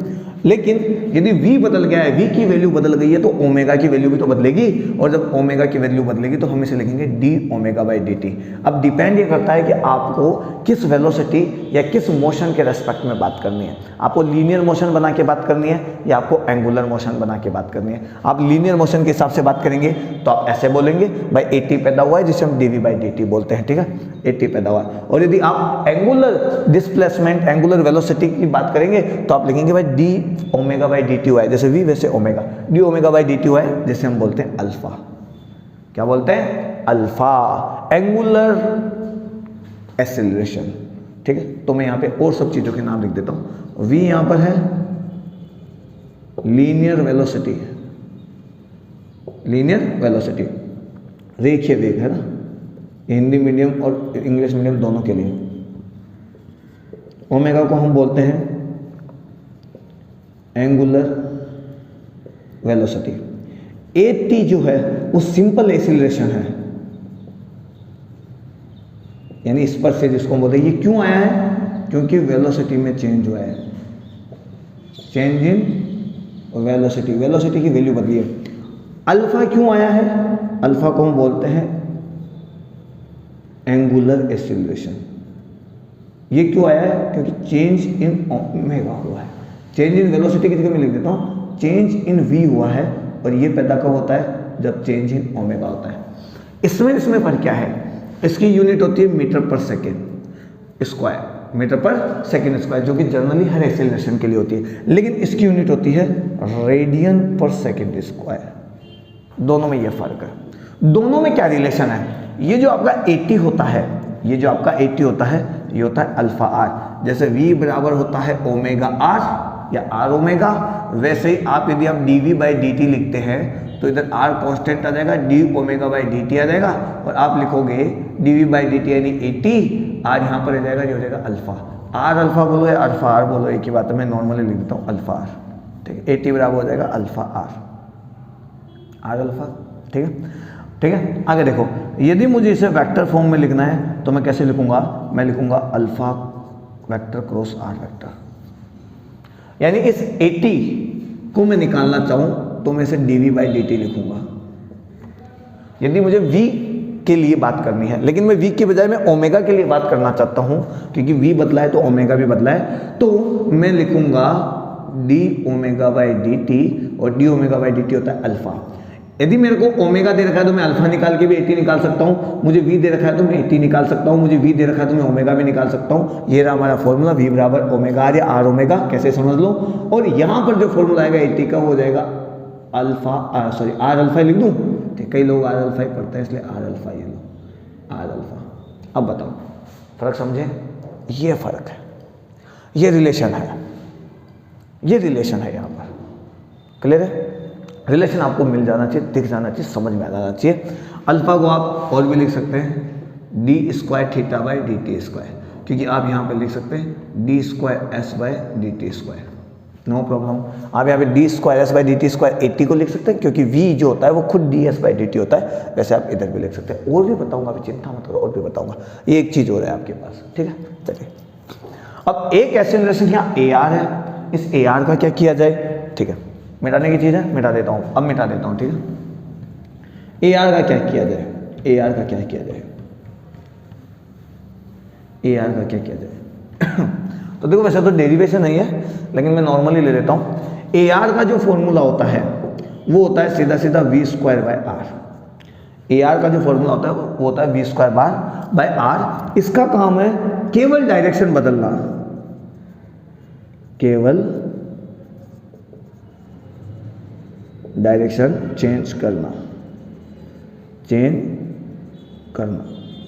लेकिन यदि v बदल गया है, v की वैल्यू बदल गई है तो ओमेगा की वैल्यू भी तो बदलेगी, और जब ओमेगा की वैल्यू बदलेगी तो हम इसे लिखेंगे d/dt। अब डिपेंड ये करता है कि आपको किस वेलोसिटी या किस मोशन के रेस्पेक्ट में बात करनी है। आपको लीनियर मोशन बना के बात करनी है या आपको एंगुलर मोशन बना के बात करनी है। आप लीनियर मोशन के हिसाब से बात करेंगे तो आप ऐसे बोलेंगे भाई 80 पैदा हुआ है, जिसे हम dv/dt बोलते हैं, ठीक है। 80 पैदा हुआ है। और यदि आप एंगुलर डिस्प्लेसमेंट, एंगुलर वेलोसिटी की बात करेंगे तो आप लिखेंगे भाई d/dt हुआ है, जैसे v वैसे ओमेगा, d/dt हुआ है, जैसे हम बोलते हैं अल्फा। क्या बोलते हैं, अल्फा, एंगुलर एक्सेलरेशन, ठीक है। तो मैं यहाँ पे और सब चीजों के नाम लिख देता हूँ। v यहाँ पर है लीनियर वेलोसिटी, लीनियर वेलोसिटी, रेखीय वेग है ना, हिंदी मीडियम और इंग्लिश मीडियम दोनों के लिए। ओमेगा को हम बोलते हैं एंगुलर वेलोसिटी। 80 जो है वो सिंपल एक्सीलरेशन है, यानी स्पर्श से जिसको हम बोलते हैं। ये क्यों आया है, क्योंकि वेलोसिटी में चेंज हुआ है, चेंज इन वेलोसिटी, वेलोसिटी की वैल्यू बदली है। अल्फा क्यों आया है, अल्फा को हम बोलते हैं एंगुलर एक्सीलरेशन। ये क्यों आया है, क्योंकि चेंज इन ओमेगा हुआ है। चेंज इन वेलोसिटी की जगह मैं लिख देता हूँ चेंज इन v हुआ है, और ये पैदा कब होता है, जब चेंज इन ओमेगा होता है। इसमें पर क्या है, इसकी यूनिट होती है मीटर पर सेकेंड स्क्वायर, मीटर पर सेकेंड स्क्वायर, जो कि जनरली हर एक्सेलरेशन के लिए होती है। लेकिन इसकी यूनिट होती है रेडियन पर सेकेंड स्क्वायर। दोनों में ये फर्क है। दोनों में क्या रिलेशन है, ये जो आपका 80 होता है, ये जो आपका 80 होता है, ये होता है अल्फा आर। जैसे v बराबर होता है ओमेगा आर या आर ओमेगा, वैसे ही आप यदि आप dv/dt लिखते हैं तो इधर r कांस्टेंट आ जाएगा, d/dt आ जाएगा, और आप लिखोगे dv/dt यानी 80, r यहाँ पर आ जाएगा, ये हो जाएगा अल्फा। r अल्फा बोलो या अल्फा आर बोलो, एक ही बात है। मैं नॉर्मली लिख देता हूँ अल्फा आर, ठीक है। 80 बराबर हो जाएगा अल्फा आर अल्फा, ठीक है, ठीक है। आगे देखो, यदि मुझे इसे वेक्टर फॉर्म में लिखना है तो मैं कैसे लिखूंगा, मैं लिखूंगा alpha vector cross R vector. यानी इस 80 को मैं निकालना चाहूं तो मैं इसे dv/dt लिखूंगा, यदि मुझे v के लिए बात करनी है। लेकिन मैं v के बजाय मैं ओमेगा के लिए बात करना चाहता हूं, क्योंकि v बदला है तो ओमेगा भी बदला है, तो मैं लिखूंगा d/dt, और d/dt होता है अल्फा। यदि मेरे को ओमेगा दे रखा है तो मैं अल्फा निकाल के भी 80 निकाल सकता हूँ, मुझे v दे रखा है तो मैं 80 निकाल सकता हूँ, मुझे v दे रखा है तो मैं ओमेगा भी निकाल सकता हूँ। ये रहा हमारा फॉर्मूला, v बराबर ओमेगा आर या आर ओमेगा, कैसे समझ लो। और यहाँ पर जो फॉर्मूला आएगा 80 का, वो हो जाएगा अल्फा आर अल्फा लिख दूँ, ठीक। कई लोग आर अल्फा ही पढ़ते हैं, इसलिए आर अल्फा ये लो, आर अल्फा। अब बताओ फर्क समझे, ये फर्क है, ये रिलेशन है, ये रिलेशन है यहाँ पर। क्लियर है, रिलेशन आपको मिल जाना चाहिए, दिख जाना चाहिए, समझ में आ जाना चाहिए। अल्फा को आप और भी लिख सकते हैं d²θ/dt², क्योंकि आप यहाँ पे लिख सकते हैं d²s/dt², नो प्रॉब्लम। आप यहाँ पे d²s/dt² 80 को लिख सकते हैं, क्योंकि v जो होता है वो खुद ds/dt होता है। वैसे आप इधर भी लिख सकते हैं, और भी बताऊंगा, अभी चिंता मत करो, और भी बताऊंगा। ये एक चीज़ हो रहा है आपके पास, ठीक है। चलिए, अब एक एक्सेलरेशन यहाँ AR है, इस AR का क्या किया जाए, ठीक है। मिटाने की चीज़ है, मिटा देता हूँ, अब मिटा देता हूँ, ठीक है। AR का क्या किया जाए, AR का क्या किया जाए, AR का क्या किया जाए तो देखो वैसे तो डेरिवेशन नहीं है, लेकिन मैं नॉर्मली ले लेता हूँ। ए आर का जो फॉर्मूला होता है वो होता है सीधा सीधा v square by r. A r का जो फॉर्मूला होता है वो होता है वी स्क्वायर बाय आर। इसका काम है केवल डायरेक्शन बदलना, केवल डायरेक्शन चेंज करना,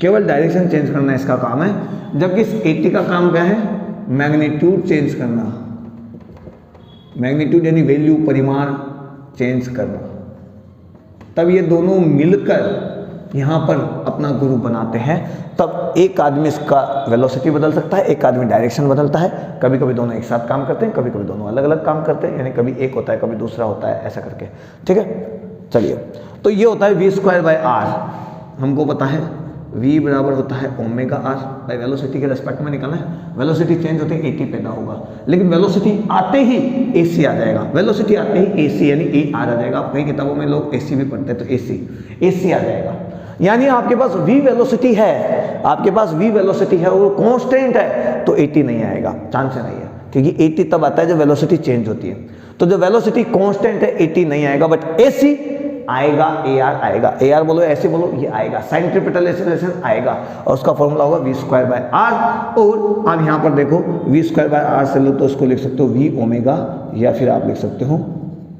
केवल डायरेक्शन चेंज करना इसका काम है। जबकि इस 80 का काम क्या है? मैग्नीट्यूड चेंज करना, मैग्नीट्यूड यानी वैल्यू, परिमाण चेंज करना। तब ये दोनों मिलकर यहाँ पर अपना गुरु बनाते हैं। तब एक आदमी इसका वेलोसिटी बदल सकता है, एक आदमी डायरेक्शन बदलता है। कभी कभी दोनों एक साथ काम करते हैं, कभी कभी दोनों अलग अलग काम करते हैं, यानी कभी एक होता है कभी दूसरा होता है, ऐसा करके। ठीक है, चलिए, तो ये होता है वी स्क्वायर बाय आर। हमको पता है v बराबर होता है ओमेगा आर बाई वेलोसिटी के रेस्पेक्ट में निकालना है। वेलोसिटी चेंज होते ही 80 पैदा होगा, लेकिन वेलोसिटी आते ही ac आ जाएगा। वेलोसिटी आते ही ac यानी a आ जाएगा। कई किताबों में लोग ac भी पढ़ते हैं, तो ac आ जाएगा। यानी आपके पास v वेलोसिटी है, आपके पास v वेलोसिटी है और कांस्टेंट है, तो 80 नहीं आएगा, चांस नहीं है। क्योंकि 80 तब आता है जब वेलोसिटी चेंज होती है। तो जब वेलोसिटी कांस्टेंट है 80 नहीं आएगा, बट ac आएगा, AR आएगा। AR बोलो, ऐसे बोलो, ये आएगा, सेंट्रीपिटल एक्सीलरेशन आएगा, और उसका फॉर्मूला होगा v स्क्वायर बाय आर। और अब यहाँ पर देखो v स्क्वायर बाय आर से लो तो इसको लिख सकते हो v ओमेगा, या फिर आप लिख सकते हो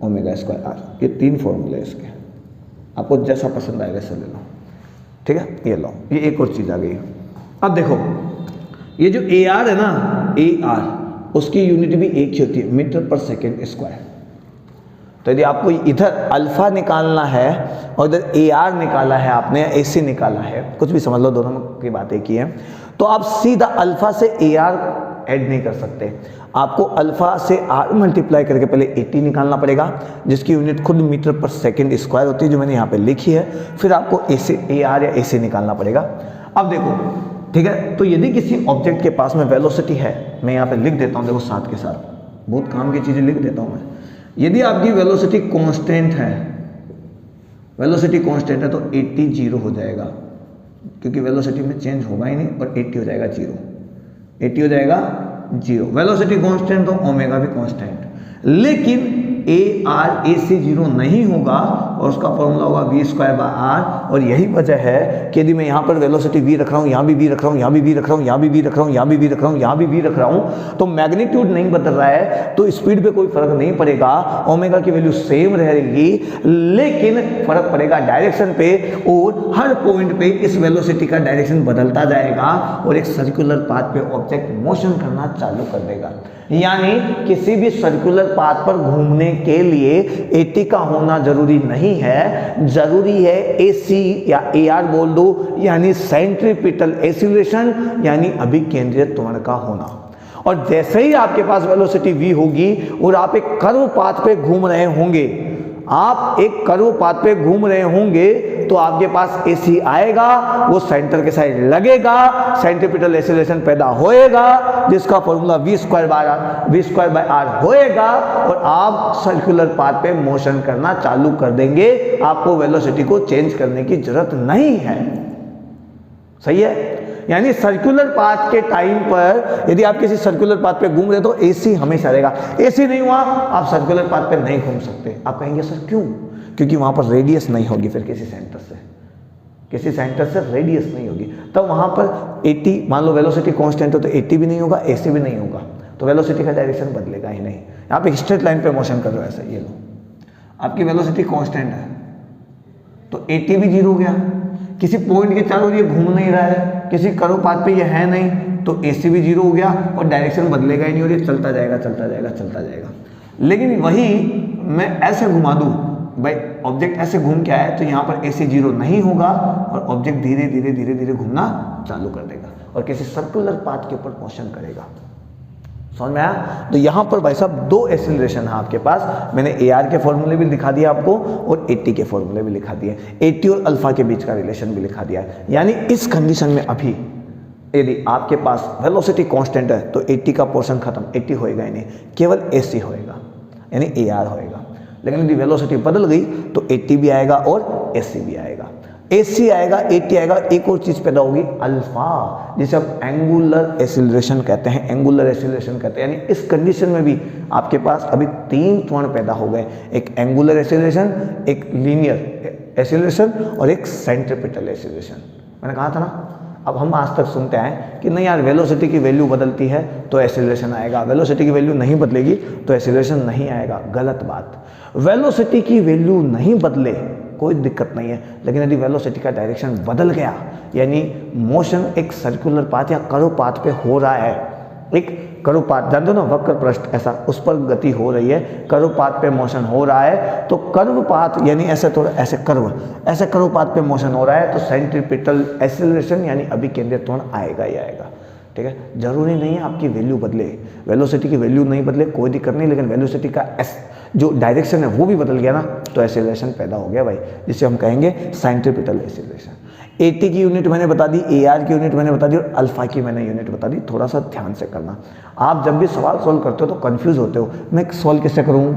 ओमेगा स्क्वायर आर। ये 3 फॉर्मूले इसके, आपको जैसा पसंद आएगा ऐसा ले लो। ठीक है, ये लो, ये एक और चीज़ आ गई। अब देखो ये जो AR है ना, AR, उसकी यूनिट भी एक ही होती है, मीटर पर सेकेंड स्क्वायर। तो यदि आपको इधर अल्फा निकालना है और इधर AR निकाला है आपने, AC निकाला है, कुछ भी समझ लो, दोनों की बात एक ही है, तो आप सीधा अल्फा से AR ऐड नहीं कर सकते। आपको अल्फा से R मल्टीप्लाई करके पहले 80 निकालना पड़ेगा, जिसकी यूनिट खुद मीटर पर सेकेंड स्क्वायर होती है, जो मैंने यहाँ पे लिखी है। फिर आपको AR या AC निकालना पड़ेगा। अब देखो, ठीक है, तो यदि किसी ऑब्जेक्ट के पास में वेलोसिटी है, मैं यहाँ पे लिख देता हूँ, देखो साथ के साथ, बहुत काम की चीज़ें लिख देता हूँ मैं। यदि आपकी वेलोसिटी कांस्टेंट है, वेलोसिटी कांस्टेंट है, तो 80 जीरो हो जाएगा, क्योंकि वेलोसिटी में चेंज होगा ही नहीं, और 80 हो जाएगा जीरो, 80 हो जाएगा जीरो। वेलोसिटी कांस्टेंट तो ओमेगा भी कांस्टेंट, लेकिन AR AC जीरो नहीं होगा, और उसका फॉर्मूला होगा v स्क्वायर बाय आर। और यही वजह है कि यदि मैं यहाँ पर वेलोसिटी v रख रहा हूँ, यहाँ भी v रख रहा हूँ, यहाँ भी v रख रहा हूँ, यहाँ भी v रख रहा हूँ, यहाँ भी v रख रहा हूँ, यहाँ भी v रख रहा हूँ, तो मैग्नीट्यूड नहीं बदल रहा है, तो स्पीड पे कोई फर्क नहीं पड़ेगा, ओमेगा की वैल्यू सेम रहेगी, लेकिन फर्क पड़ेगा डायरेक्शन पे, और हर पॉइंट पे इस वेलोसिटी का डायरेक्शन बदलता जाएगा, और एक सर्कुलर पाथ पे ऑब्जेक्ट मोशन करना चालू कर देगा। यानी किसी भी सर्कुलर पाथ पर घूमने के लिए 80 का होना जरूरी नहीं है, जरूरी है AC या AR बोल दो, यानी सेंट्रीपिटल एक्सीलरेशन, यानी अभिकेंद्रीय त्वरण का होना। और जैसे ही आपके पास वेलोसिटी v होगी और आप एक कर्व पाथ पे घूम रहे होंगे, आप एक कर्व पाथ पे घूम रहे होंगे, तो आपके पास AC आएगा, वो सेंटर के साइड लगेगा, सेंट्रीपिटल एक्सीलरेशन पैदा होएगा, जिसका formula v square by r होएगा, और आप सर्कुलर पाथ पे मोशन करना चालू कर देंगे। आपको वेलोसिटी को चेंज करने की जरूरत नहीं है। सही है, यानी सर्कुलर पाथ के टाइम पर यदि आप किसी सर्कुलर पाथ पे घूम रहे तो AC हमेशा रहेगा। AC नहीं हुआ, आप सर्कुलर पाथ पे नहीं घूम सकते। आप कहेंगे सर क्यों? क्योंकि वहां पर रेडियस नहीं होगी, फिर किसी सेंटर से रेडियस नहीं होगी, तब वहां पर 80, मान लो वेलोसिटी कांस्टेंट हो तो 80 भी नहीं होगा, AC भी नहीं होगा, तो वेलोसिटी का डायरेक्शन बदलेगा ही नहीं। आप एक स्ट्रेट लाइन पे मोशन कर रहे हो ऐसा, ये लो, आपकी वेलोसिटी कांस्टेंट है तो 80 भी जीरो हो गया, किसी पॉइंट के चारों ये घूम नहीं रहा है, किसी कर्व पाथ पे ये है नहीं, तो AC भी जीरो हो गया, और डायरेक्शन बदलेगा ही नहीं, और ये चलता जाएगा। लेकिन वही मैं ऐसे घुमा दूं, भाई ऑब्जेक्ट ऐसे घूम के आया, तो यहाँ पर AC जीरो नहीं होगा, और ऑब्जेक्ट धीरे धीरे घूमना चालू कर देगा, और किसी सर्कुलर पाथ के ऊपर मोशन करेगा। समझ में आया? तो यहाँ पर भाई साहब 2 एक्सीलरेशन है आपके पास। मैंने AR के फॉर्मूले भी दिखा दिया आपको, और 80 के फॉर्मूले भी लिखा दिए, 80 और अल्फा के बीच का रिलेशन भी लिखा दिया है। यानी इस कंडीशन में अभी यदि आपके पास वेलोसिटी कांस्टेंट है तो 80 का पोर्शन खत्म, 80 होएगा ही नहीं, केवल AC होएगा, यानी AR होएगा। लेकिन यदि वेलोसिटी बदल गई तो 80 भी आएगा और AC भी आएगा। AC आएगा, AT आएगा, एक और चीज पैदा होगी अल्फा, जिसे हम एंगुलर एक्सीलरेशन कहते हैं, एंगुलर एक्सीलरेशन कहते हैं। यानी इस कंडीशन में भी आपके पास अभी 3 त्वरण पैदा हो गए, एक एंगुलर एक्सीलरेशन, एक लीनियर एक्सीलरेशन और एक सेंट्रीपिटल एक्सीलरेशन। मैंने कहा था ना, अब हम आज तक सुनते हैं कि नहीं यार वेलोसिटी की वैल्यू बदलती है तो एक्सीलरेशन आएगा, वेलोसिटी की वैल्यू नहीं बदलेगी तो एक्सीलरेशन नहीं आएगा। गलत बात। वेलोसिटी की वैल्यू नहीं बदले कोई दिक्कत नहीं है, लेकिन यदि वेलोसिटी का डायरेक्शन बदल गया, यानी मोशन एक सर्कुलर पाथ या कर्व पाथ पे हो रहा है, एक कर्व पाथ जानते हो ना, वक्र पृष्ठ ऐसा, उस पर गति हो रही है, कर्व पाथ पे मोशन हो रहा है, तो कर्व पाथ यानी ऐसे थोड़ा ऐसे कर्व पाथ पे मोशन हो रहा है, तो सेंट्रीपिटल एक्सीलरेशन यानी अभिकेंद्रीय त्वरण आएगा ही आएगा। ठीक है, जरूरी नहीं है आपकी वैल्यू बदले, वेलोसिटी की वैल्यू नहीं बदले कोई दिक्कत नहीं, लेकिन वेलोसिटी का जो डायरेक्शन है वो भी बदल गया ना, तो एक्सीलरेशन पैदा हो गया भाई, जिसे हम कहेंगे सेंट्रीपिटल एक्सीलरेशन। AT की यूनिट मैंने बता दी, AR की यूनिट मैंने बता दी और अल्फा की मैंने यूनिट बता दी। थोड़ा सा ध्यान से करना, आप जब भी सवाल सॉल्व करते हो तो कंफ्यूज होते हो, मैं सॉल्व कैसे करूँ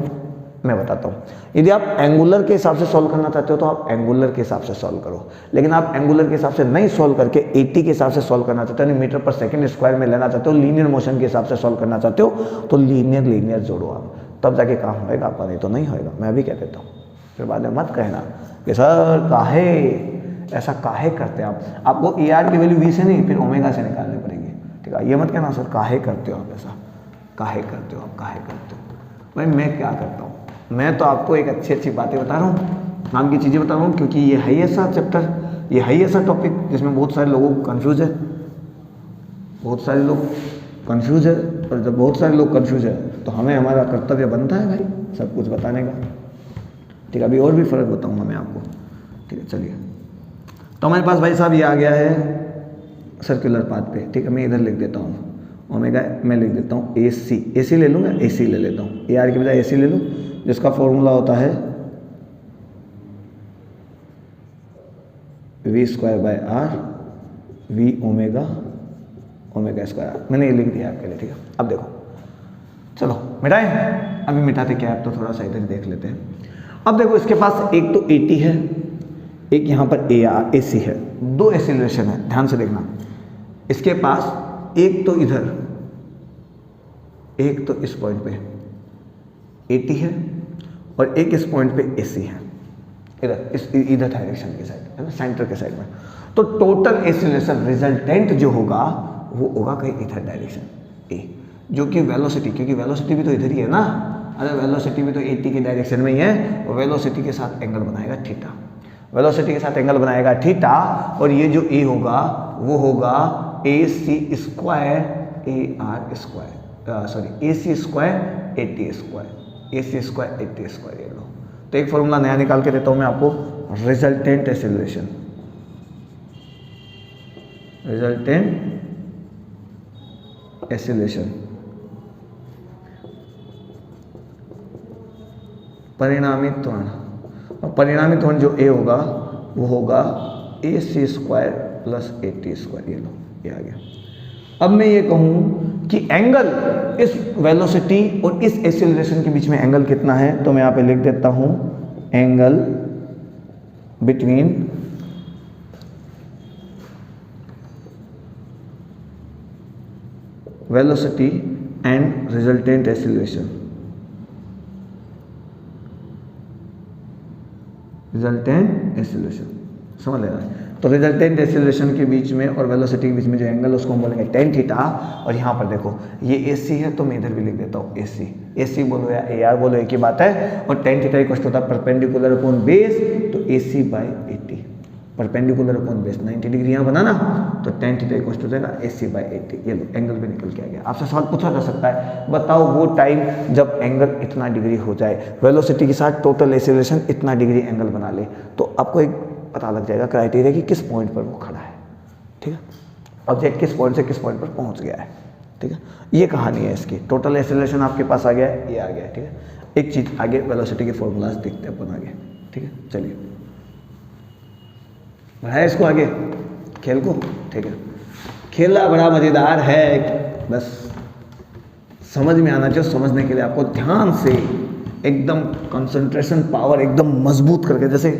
मैं बताता हूँ। यदि आप एंगुलर के हिसाब से सॉल्व करना चाहते हो तो आप एंगुलर के हिसाब से सॉल्व करो, लेकिन आप एंगुलर के हिसाब से नहीं सॉल्व करके AT के हिसाब से सॉल्व करना चाहते हो, यानी मीटर पर सेकंड स्क्वायर में लेना चाहते हो, लीनियर मोशन के हिसाब से सॉल्व करना चाहते हो, तो लीनियर जोड़ो आप, तब जाके काम होएगा आपका, नहीं तो नहीं होएगा। मैं अभी कह देता हूँ, फिर बाद में मत कहना कि सर काहे ऐसा काहे करते हैं आप, आपको AR की वैल्यू V से नहीं फिर ओमेगा से निकालनी पड़ेगी। ठीक है, ये मत कहना सर काहे करते हो आप ऐसा, काहे करते हो आप, काहे करते हो। भाई मैं क्या करता हूँ, मैं तो आपको एक अच्छी बातें बता रहा हूँ, काम की चीज़ें बता रहा हूँ, क्योंकि ये है ऐसा चैप्टर, ये है ऐसा टॉपिक जिसमें बहुत सारे लोगों को कन्फ्यूज है, बहुत सारे लोग कन्फ्यूज है, और जब बहुत सारे लोग कन्फ्यूज है तो हमें हमारा कर्तव्य बनता है भाई सब कुछ बताने का। ठीक है, अभी और भी फ़र्क बताऊँगा मैं आपको। ठीक है, चलिए, तो हमारे पास भाई साहब ये आ गया है सर्कुलर पाथ पे। ठीक है, मैं इधर लिख देता हूँ ओमेगा, मैं लिख देता हूँ AC ले लूँगा, AC ले लेता हूँ, AR की बजाय AC ले लूँ, जिसका फॉर्मूला होता है V²/R V ओमेगा स्क्वायर। मैंने ये लिख दिया आपके लिए। ठीक है, अब देखो, चलो मिटाएं, अभी मिटाते क्या है तो थोड़ा सा इधर देख लेते हैं। अब देखो, इसके पास एक तो AT है, एक यहाँ पर AC है, 2 एक्सीलरेशन है, ध्यान से देखना। इसके पास एक तो इधर, एक तो इस पॉइंट पे AT है और एक इस पॉइंट पे AC है, इधर डायरेक्शन के साइड है ना, सेंटर के साइड में। तो टोटल एक्सीलरेशन रिजल्टेंट जो होगा वो होगा कहीं इधर डायरेक्शन A, जो कि वेलोसिटी, क्योंकि वेलोसिटी भी तो इधर ही है ना, अरे वेलोसिटी भी तो AT के डायरेक्शन में ही है, और वेलोसिटी के साथ एंगल बनाएगा थीटा, वेलोसिटी के साथ एंगल बनाएगा थीटा, और ये जो A होगा वो होगा AC² AT², ये लो। तो एक फॉर्मूला नया निकाल के देता हूँ मैं आपको, रिजल्टेंट एक्सीलरेशन, परिणामी त्वरण, और परिणामी त्वरण जो A होगा वो होगा AC² + AT², ये लो, ये आ गया। अब मैं ये कहूँ कि एंगल इस वेलोसिटी और इस एक्सीलरेशन के बीच में एंगल कितना है, तो मैं यहाँ पे लिख देता हूँ angle between velocity and resultant acceleration, समझ लेना है। तो रिजल्टेंट एक्सीलरेशन के बीच में और वेलोसिटी के बीच में जो एंगल उसको हम बोलेंगे tan थीटा। और यहाँ पर देखो ये AC है, तो मैं इधर भी लिख देता हूँ AC बोलो या AR बोलो एक ही बात है। और tan थीटा इक्वल होता है परपेंडिकुलर अपॉन बेस, तो AC/AT, perpendicular upon base 90 degree यहाँ बना ना, तो tan थीटा इक्वल हो जाएगा AC/AT। ये लो, एंगल भी निकल के आ गया। आपसे सवाल पूछा जा सकता है, बताओ वो टाइम जब एंगल इतना डिग्री हो जाए, वेलोसिटी के साथ टोटल एक्सीलरेशन इतना डिग्री एंगल बना ले, तो आपको एक पता लग जाएगा क्राइटेरिया कि किस पॉइंट पर वो खड़ा है। ठीक है, ऑब्जेक्ट किस पॉइंट से किस पॉइंट पर पहुंच गया है। ठीक है, ये कहानी है इसकी। टोटल एक्सीलरेशन आपके पास आ गया है, ये आ गया है। ठीक है, एक चीज़ आगे वेलोसिटी के फॉर्मूलाज देखते हैं अपन आगे। ठीक है, चलिए बढ़ाया इसको आगे खेल को। ठीक है, खेला बड़ा मज़ेदार है, बस समझ में आना चाहिए। समझने के लिए आपको ध्यान से एकदम कंसंट्रेशन पावर एकदम मजबूत करके, जैसे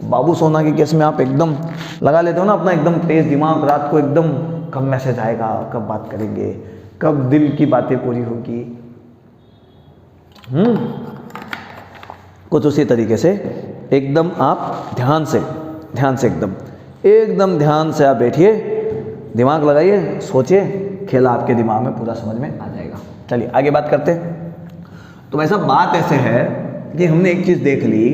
बाबू सोना के केस में आप एकदम लगा लेते हो ना अपना एकदम तेज दिमाग, रात को एकदम कब मैसेज आएगा, कब बात करेंगे, कब दिल की बातें पूरी होगी। कुछ उसी तरीके से एकदम आप ध्यान से एकदम ध्यान से आप बैठिए, दिमाग लगाइए, सोचिए, खेला आपके दिमाग में पूरा समझ में आ जाएगा। चलिए आगे बात करते हैं। तो वैसा बात ऐसे है कि हमने एक चीज़ देख ली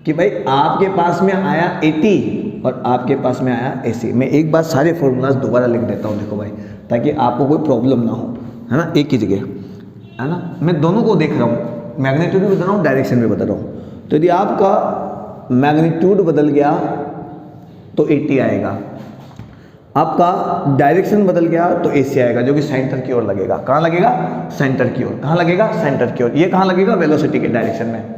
कि भाई आपके पास में आया 80 और आपके पास में आया AC। मैं एक बार सारे फॉर्मूलाज दोबारा लिख देता हूँ, देखो भाई, ताकि आपको कोई प्रॉब्लम ना हो, है ना, एक ही जगह, है ना। मैं दोनों को देख रहा हूँ, मैग्नीट्यूड भी बदल रहा हूँ, डायरेक्शन भी बदल रहा हूँ। तो यदि आपका मैग्नीट्यूड बदल गया तो 80 आएगा, आपका डायरेक्शन बदल गया तो AC आएगा, जो कि सेंटर की ओर लगेगा। कहाँ लगेगा? सेंटर की ओर। कहाँ लगेगा? सेंटर की ओर। ये कहाँ लगेगा? वेलोसिटी के डायरेक्शन में।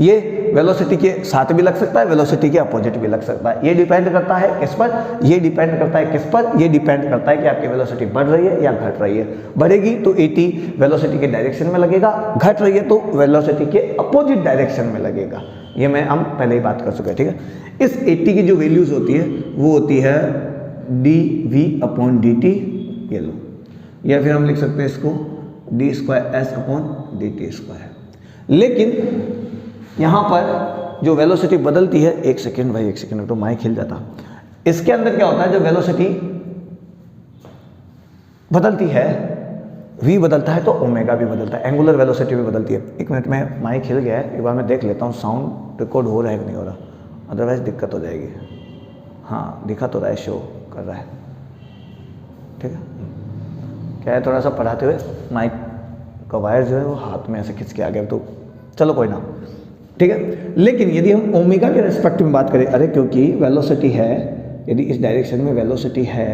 ये वेलोसिटी के साथ भी लग सकता है, वेलोसिटी के अपोजिट भी लग सकता है। ये डिपेंड करता है किस पर? ये डिपेंड करता है किस पर? ये डिपेंड करता है कि आपकी वेलोसिटी बढ़ रही है या घट रही है। बढ़ेगी तो 80 वेलोसिटी के डायरेक्शन में लगेगा, घट रही है तो वेलोसिटी के अपोजिट डायरेक्शन में लगेगा। ये हम पहले ही बात कर चुके हैं, ठीक है। इस 80 की जो वैल्यूज होती है वो होती है dV/dt, ये लो, या फिर हम लिख सकते हैं इसको d²s/dt²। लेकिन यहाँ पर जो वेलोसिटी बदलती है, एक सेकेंड भाई, एक सेकेंड, तो माइक हिल जाता। इसके अंदर क्या होता है, जब वेलोसिटी बदलती है, v बदलता है तो ओमेगा भी बदलता है, एंगुलर वेलोसिटी भी बदलती है। एक मिनट में माइक हिल गया है, एक बार मैं देख लेता हूँ साउंड रिकॉर्ड हो रहा है कि नहीं हो रहा, अदरवाइज दिक्कत हो जाएगी। हाँ, दिखा तो रहा है, शो कर रहा है, ठीक है। क्या है, थोड़ा सा पढ़ाते हुए माइक का वायर जो है वो हाथ में ऐसे खिंच के आ गया, तो चलो कोई ना, ठीक है। लेकिन यदि हम ओमेगा के रेस्पेक्ट में बात करें, अरे क्योंकि वेलोसिटी है, यदि इस डायरेक्शन में वेलोसिटी है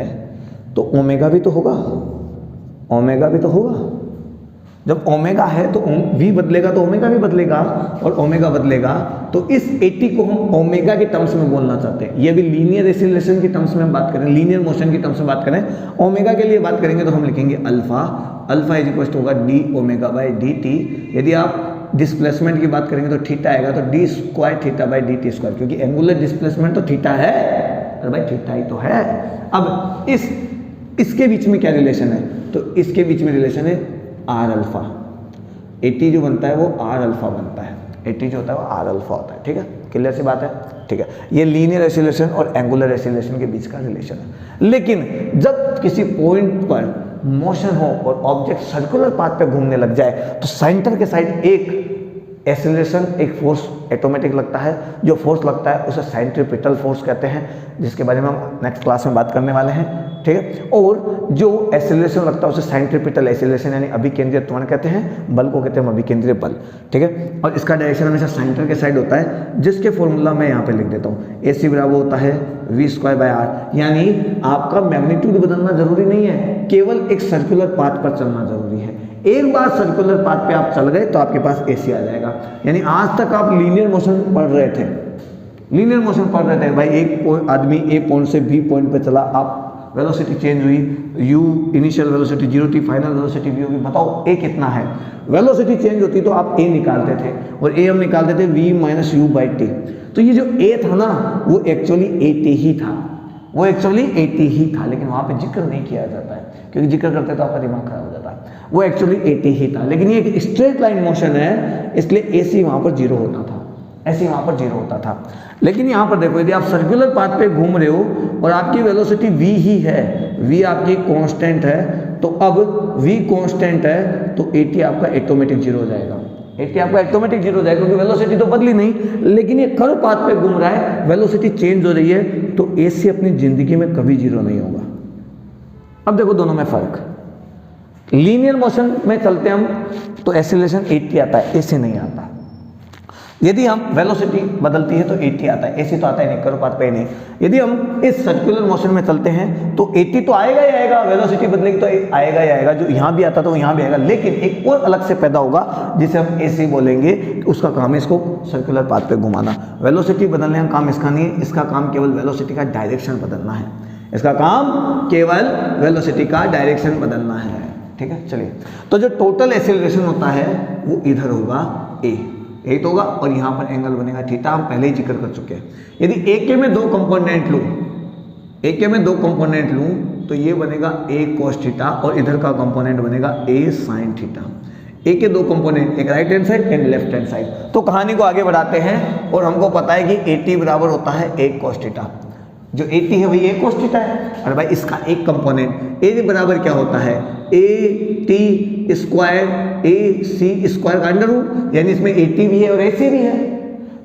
तो ओमेगा भी तो होगा, ओमेगा भी तो होगा। जब ओमेगा है तो v बदलेगा तो ओमेगा भी बदलेगा, और ओमेगा बदलेगा तो इस 80 को हम ओमेगा के टर्म्स में बोलना चाहते हैं। ये भी लीनियर एक्सीलरेशन की टर्म्स में हम बात करें, लीनियर मोशन की टर्म्स में बात करें, ओमेगा के लिए बात करेंगे तो हम लिखेंगे alpha. Alpha is equal to होगा d⍵/dt। यदि आप डिस्प्लेसमेंट की बात करेंगे तो थीटा आएगा, तो d²θ/dt², क्योंकि एंगुलर डिस्प्लेसमेंट तो थीटा है, अरे भाई थीटा ही तो है। अब इसके बीच में क्या रिलेशन है, तो इसके बीच में रिलेशन है आर अल्फा। 80 जो बनता है वो आर अल्फा बनता है, 80 जो होता है वो आर अल्फा होता है, ठीक है। क्लियर सी बात है, ठीक है। ये लीनियर एक्सीलरेशन और एंगुलर एक्सीलरेशन के बीच का रिलेशन है। लेकिन जब किसी पॉइंट पर मोशन हो और ऑब्जेक्ट सर्कुलर पाथ पे घूमने लग जाए तो सेंटर के साइड एक एक्सीलरेशन, एक फोर्स ऑटोमेटिक लगता है। जो फोर्स लगता है उसे सेंट्रीपिटल फोर्स कहते हैं, जिसके बारे में हम नेक्स्ट क्लास में बात करने वाले हैं, ठीक है। और जो एक्सीलरेशन लगता है उसे सेंट्रीपिटल एक्सीलरेशन यानी अभिकेंद्रीय त्वरण कहते हैं, बल को कहते हैं हम अभिकेंद्रीय बल, ठीक है। और इसका डायरेक्शन हमेशा सेंटर के साइड होता है, जिसके फॉर्मूला मैं यहाँ पे लिख देता हूँ। AC बराबर होता है v²/r, यानी आपका मैग्नीट्यूड बदलना जरूरी नहीं है, केवल एक सर्कुलर पाथ पर चलना जरूरी है। एक बार सर्कुलर पाथ पे आप चल गए तो आपके पास AC आ जाएगा। यानी आज तक आप लीनियर मोशन पढ़ रहे थे, लीनियर मोशन पढ़ रहे थे भाई, एक आदमी A पॉइंट से B पॉइंट पे चला, आप वेलोसिटी चेंज हुई, u इनिशियल वेलोसिटी 0 थी, फाइनल वेलोसिटी v होगी, बताओ A कितना है। वेलोसिटी चेंज होती तो आप A निकालते थे, और A हम निकालते थे v-u/t। तो ये जो A था ना वो एक्चुअली 80 ही था, वो एक्चुअली 80 ही था, लेकिन वहाँ पे जिक्र नहीं किया जाता है, क्योंकि जिक्र करते तो आपका दिमाग खराब हो जाता है। वो एक्चुअली 80 ही था, लेकिन ये एक स्ट्रेट लाइन मोशन है, इसलिए AC वहाँ पर 0 होता था, ऐसे वहाँ पर 0 होता था। लेकिन यहाँ पर देखो, यदि आप सर्कुलर पाथ पे घूम रहे हो और आपकी वेलोसिटी v ही है, v आपकी कांस्टेंट है, तो अब v कांस्टेंट है तो 80 आपका ऑटोमेटिक 0 हो जाएगा। 80 आपका ऑटोमेटिक 0 हो जाएगा, क्योंकि वेलोसिटी तो बदली नहीं, लेकिन ये कर्व पाथ पे घूम रहा है, वेलोसिटी चेंज हो रही है, तो AC अपनी जिंदगी में कभी 0 नहीं होगा। अब देखो दोनों में फर्क, लीनियर मोशन में चलते हम तो एक्सीलरेशन 80 आता है, AC नहीं आता। यदि हम वेलोसिटी बदलती है तो 80 आता है, AC तो आता ही नहीं, कर्व पाथ पे ही नहीं। यदि हम इस सर्कुलर मोशन में चलते हैं तो 80 तो आएगा ही आएगा, वेलोसिटी बदलेगी तो आएगा ही आएगा, जो यहाँ भी आता था वो यहाँ भी आएगा, लेकिन एक और अलग से पैदा होगा जिसे हम AC बोलेंगे, उसका काम है इसको सर्कुलर पाथ पे घुमाना। वेलोसिटी बदलने का काम इसका नहीं है, इसका काम केवल वेलोसिटी का डायरेक्शन बदलना है, इसका काम केवल वेलोसिटी का डायरेक्शन बदलना है, ठीक है। चलिए, तो जो टोटल एक्सीलरेशन होता है वो इधर होगा A, यही तो होगा, और यहाँ पर एंगल बनेगा थीटा, हम पहले ही जिक्र कर चुके हैं। यदि एक के में दो कंपोनेंट लूँ, एक के में दो कंपोनेंट लूँ तो ये बनेगा a cos थीटा और इधर का कंपोनेंट बनेगा a sin थीटा। ए के दो कंपोनेंट, एक right hand side and left hand side. तो कहानी को आगे बढ़ाते हैं और हमको पता है कि AT बराबर होता है a cos थीटा। जो AT है वही a cos थीटा है, और भाई इसका एक कंपोनेंट a बराबर क्या होता है, AT स्क्वायर AC स्क्वायर का अंडर रूट, यानी इसमें AT भी है और AC भी है।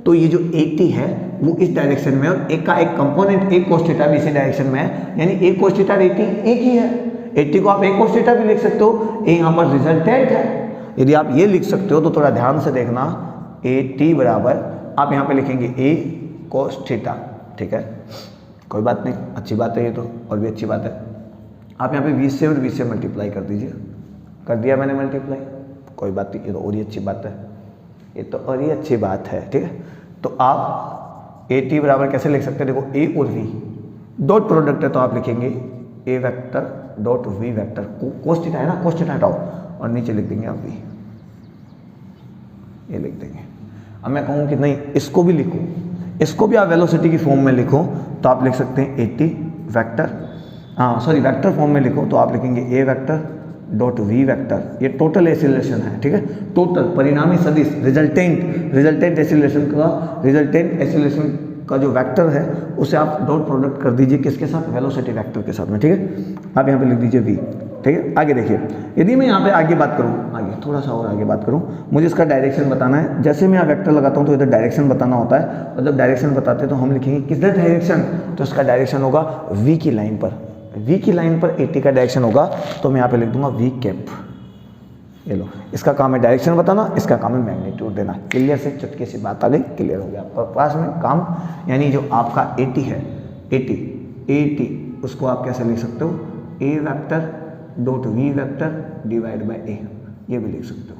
तो ये जो AT है वो इस डायरेक्शन में, और एक का एक कंपोनेंट a cos थीटा भी इसी डायरेक्शन में है, यानी a cos थीटा और AT एक ही है। AT को आप a cos थीटा भी लिख सकते हो, ये यहाँ पर रिजल्टेंट है। यदि आप ये लिख सकते हो तो थोड़ा ध्यान से देखना, AT बराबर आप यहाँ पे लिखेंगे a cos थीटा, ठीक है, कोई बात नहीं, अच्छी बात है ये तो, और भी अच्छी बात है। आप यहाँ पे 20 से और 20 से मल्टीप्लाई कर दीजिए, कर दिया मैंने मल्टीप्लाई, कोई बात नहीं, ये तो और ही अच्छी बात है, ये तो और ही अच्छी बात है, ठीक है। तो आप AT बराबर कैसे लिख सकते हैं, देखो a और v डॉट प्रोडक्ट है तो आप लिखेंगे a vector dot v vector, cos theta है ना, cos थीटा हटाओ और नीचे लिख देंगे आप v, ये लिख देंगे। अब मैं कहूँ कि नहीं इसको भी लिखो, इसको भी आप वेलोसिटी की फॉर्म में लिखो तो आप लिख सकते हैं AT वेक्टर, वेक्टर फॉर्म में लिखो तो आप लिखेंगे a vector dot v vector, ये टोटल एसिलेशन है, ठीक है, टोटल परिणामी सदिश रिजल्टेंट एसिलेशन का जो वेक्टर है उसे आप डॉट प्रोडक्ट कर दीजिए किसके साथ, वेलोसिटी वेक्टर के साथ में, ठीक है। आप यहाँ पे लिख दीजिए v, ठीक है। आगे देखिए, यदि मैं यहाँ पे आगे बात करूँ, आगे थोड़ा सा और आगे बात करूँ, मुझे इसका डायरेक्शन बताना है। जैसे मैं यहाँ वेक्टर लगाता हूँ तो इधर डायरेक्शन बताना होता है, और जब डायरेक्शन बताते हैं तो हम लिखेंगे किधर डायरेक्शन, तो इसका डायरेक्शन होगा v की लाइन पर, v की लाइन पर AT का डायरेक्शन होगा, तो मैं यहाँ पे लिख दूंगा v कैप। ये लो, इसका काम है डायरेक्शन बताना, इसका काम है मैग्नीट्यूड देना। क्लियर से चुटकी सी बात आ गई, क्लियर हो गया आपके पास में काम। यानी जो आपका AT है, AT उसको आप कैसे लिख सकते हो, a vector dot v vector divide by a, ये भी लिख सकते हो।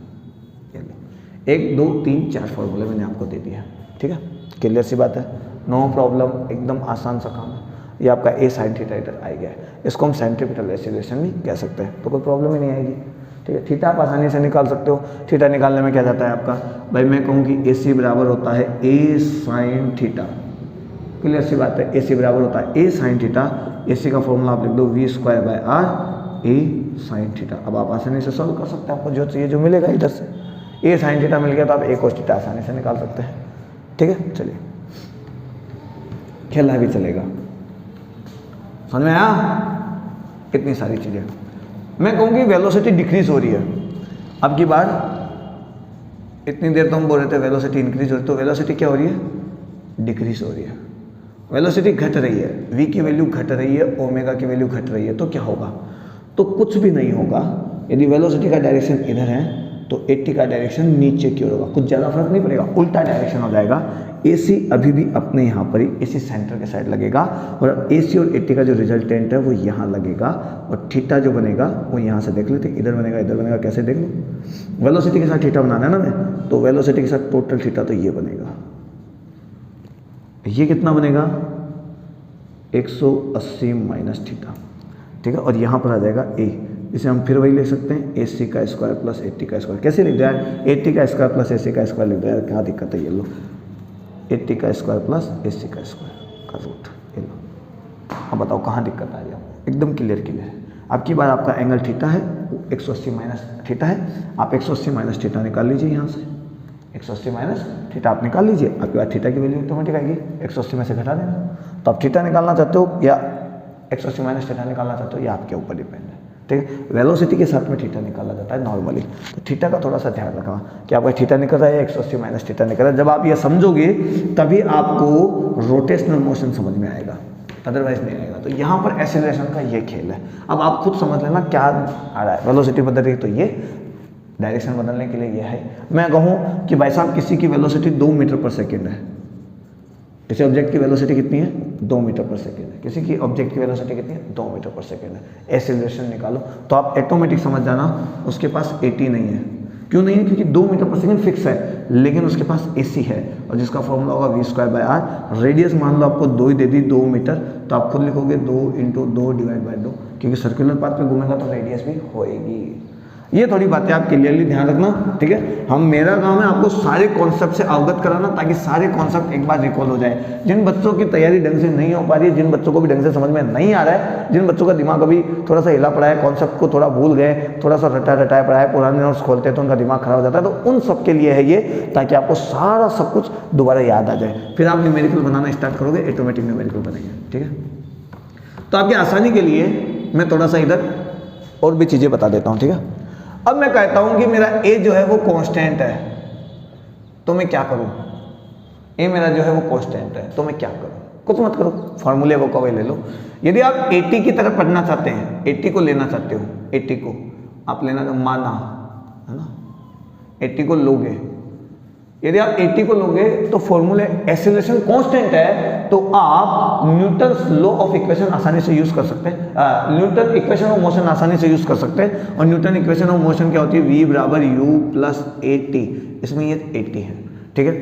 1 2 3 4 फॉर्मूले मैंने आपको दे दिया, ठीक है, क्लियर सी बात है, नो प्रॉब्लम, एकदम आसान सा काम है। ये आपका a sin थीटा इधर आ गया है, इसको हम सेंट्रीपिटल एसिलेशन भी कह सकते हैं, तो कोई प्रॉब्लम ही नहीं आएगी, ठीक है। थीटा आप आसानी से निकाल सकते हो। थीटा निकालने में क्या जाता है आपका, भाई मैं कहूँ कि AC बराबर होता है a sin थीटा, क्लियर सी बात है, AC बराबर होता है a sin थीटा, AC का फॉर्मूला आप लिख दो v square bye r a sin theta. अब आप आसानी से सॉल्व कर सकते हैं, आपको जो चाहिए जो मिलेगा इधर से, a sin थीटा मिल गया तो आप a cos थीटा आसानी से निकाल सकते हैं, ठीक है। चलिए खेलना भी चलेगा, समझ में आया, इतनी सारी चीज़ें। मैं कहूँगी वेलोसिटी डिक्रीज हो रही है, अब की बार इतनी देर तो हम बोल रहे थे वेलोसिटी इंक्रीज हो रही है, तो वेलोसिटी क्या हो रही है, डिक्रीज हो रही है, वेलोसिटी घट रही है, v की वैल्यू घट रही है, ओमेगा की वैल्यू घट रही है, तो क्या होगा, तो कुछ भी नहीं होगा। यदि वेलोसिटी का डायरेक्शन इधर है तो AT का डायरेक्शन नीचे की ओर होगा, कुछ ज़्यादा फर्क नहीं पड़ेगा, उल्टा डायरेक्शन हो जाएगा। AC अभी भी अपने यहाँ पर ही AC सेंटर के साइड लगेगा, और AC और AT का जो रिजल्टेंट है वो यहाँ लगेगा, और थीटा जो बनेगा वो यहाँ से देख लेते, इधर बनेगा, कैसे देख लो, वेलोसिटी के साथ थीटा बनाना है ना मैं, तो वेलोसिटी के साथ टोटल थीटा तो ये बनेगा, ये कितना बनेगा 180 माइनस थीटा, ठीक है, और यहाँ पर आ जाएगा a, इसे हम फिर वही लिख सकते हैं AC का स्क्वायर प्लस AT का स्क्वायर। कैसे लिख दिया है, AT का स्क्वायर प्लस AC का स्क्वायर लिख दिया यार, क्या दिक्कत है, ये लो AT का स्क्वायर प्लस AC का स्क्वायर का रूट, ये लो। अब बताओ कहाँ दिक्कत आ रही है, एकदम क्लियर है। अब की बार आपका एंगल थीटा है, 180 माइनस थीटा है, आप 180 माइनस थीटा निकाल लीजिए, यहाँ से 180 माइनस थीटा आप निकाल लीजिए, आपके बाद थीटा की वैल्यू ऑटोमेटिक आएगी, 180 में से घटा देना। तो आप थीटा निकालना चाहते हो या 180 माइनस थीटा निकालना चाहते हो, ये आपके ऊपर डिपेंड है, ठीक है। वेलोसिटी के साथ में थीटा निकाला जाता है नॉर्मली, तो थीटा का थोड़ा सा ध्यान रखना कि आपका थीटा निकल रहा है या 180 माइनस थीटा निकल रहा है। जब आप ये समझोगे तभी आपको रोटेशनल मोशन समझ में आएगा, अदरवाइज नहीं आएगा। तो यहाँ पर एसिलेरेशन का ये खेल है। अब आप खुद समझ लेना क्या आ रहा है, वेलोसिटी बदल रही है तो ये डायरेक्शन बदलने के लिए ये है। मैं कहूँ कि भाई साहब किसी की वेलोसिटी 2 मीटर पर सेकेंड है, किसी ऑब्जेक्ट की वेलोसिटी कितनी है 2 मीटर पर सेकेंड है, किसी की ऑब्जेक्ट की वेलोसिटी कितनी है 2 मीटर पर सेकेंड है। एसिलेरेशन निकालो तो आप ऑटोमेटिक समझ जाना उसके पास AT नहीं है। क्यों नहीं है, क्योंकि 2 मीटर पर सेकेंड फिक्स है, लेकिन उसके पास AC है और जिसका फॉर्मूला होगा v square bye r। Radius मान लो आपको 2 ही दे दी 2 मीटर, तो आप खुद लिखोगे 2 × 2 डिवाइड बाय 2, क्योंकि सर्कुलर पाथ पे घूमेगा तो रेडियस भी होएगी। ये थोड़ी बातें आप क्लियरली ध्यान रखना, ठीक है। हम मेरा काम है आपको सारे कॉन्सेप्ट से अवगत कराना ताकि सारे कॉन्सेप्ट एक बार रिकॉल हो जाए। जिन बच्चों की तैयारी ढंग से नहीं हो पा रही है, जिन बच्चों को भी ढंग से समझ में नहीं आ रहा है, जिन बच्चों का दिमाग अभी थोड़ा सा हिला पड़ा है, कॉन्सेप्ट को थोड़ा भूल गए, थोड़ा सा रटाया पड़ा है, पुराने नोट्स खोलते हैं तो उनका दिमाग खराब हो जाता है, तो उन सब के लिए है ये, ताकि आपको सारा सब कुछ दोबारा याद आ जाए। फिर आप न्यूमेरिकल बनाना स्टार्ट करोगे, ऑटोमेटिक न्यूमेरिकल बनेंगे, ठीक है। तो आपकी आसानी के लिए मैं थोड़ा सा इधर और भी चीज़ें बता देता हूँ, ठीक है। अब मैं कहता हूं कि मेरा ए जो है वो कांस्टेंट है, तो मैं क्या करूं? ए मेरा जो है वो कांस्टेंट है, तो मैं क्या करूं? कुछ मत करो, फार्मूले वो कवे ले लो। यदि आप 80 की तरफ पढ़ना चाहते हैं, 80 को लेना चाहते हो, 80 को आप लेना माना है ना, 80 को लोगे, यदि आप 80 को लोगे तो फॉर्मूले एक्सीलरेशन कांस्टेंट है, तो आप न्यूटन्स लॉ ऑफ इक्वेशन आसानी से यूज कर सकते हैं, न्यूटन इक्वेशन ऑफ मोशन आसानी से यूज कर सकते हैं। और न्यूटन इक्वेशन ऑफ मोशन क्या होती है? v बराबर u प्लस 80, इसमें ये 80 है, ठीक है।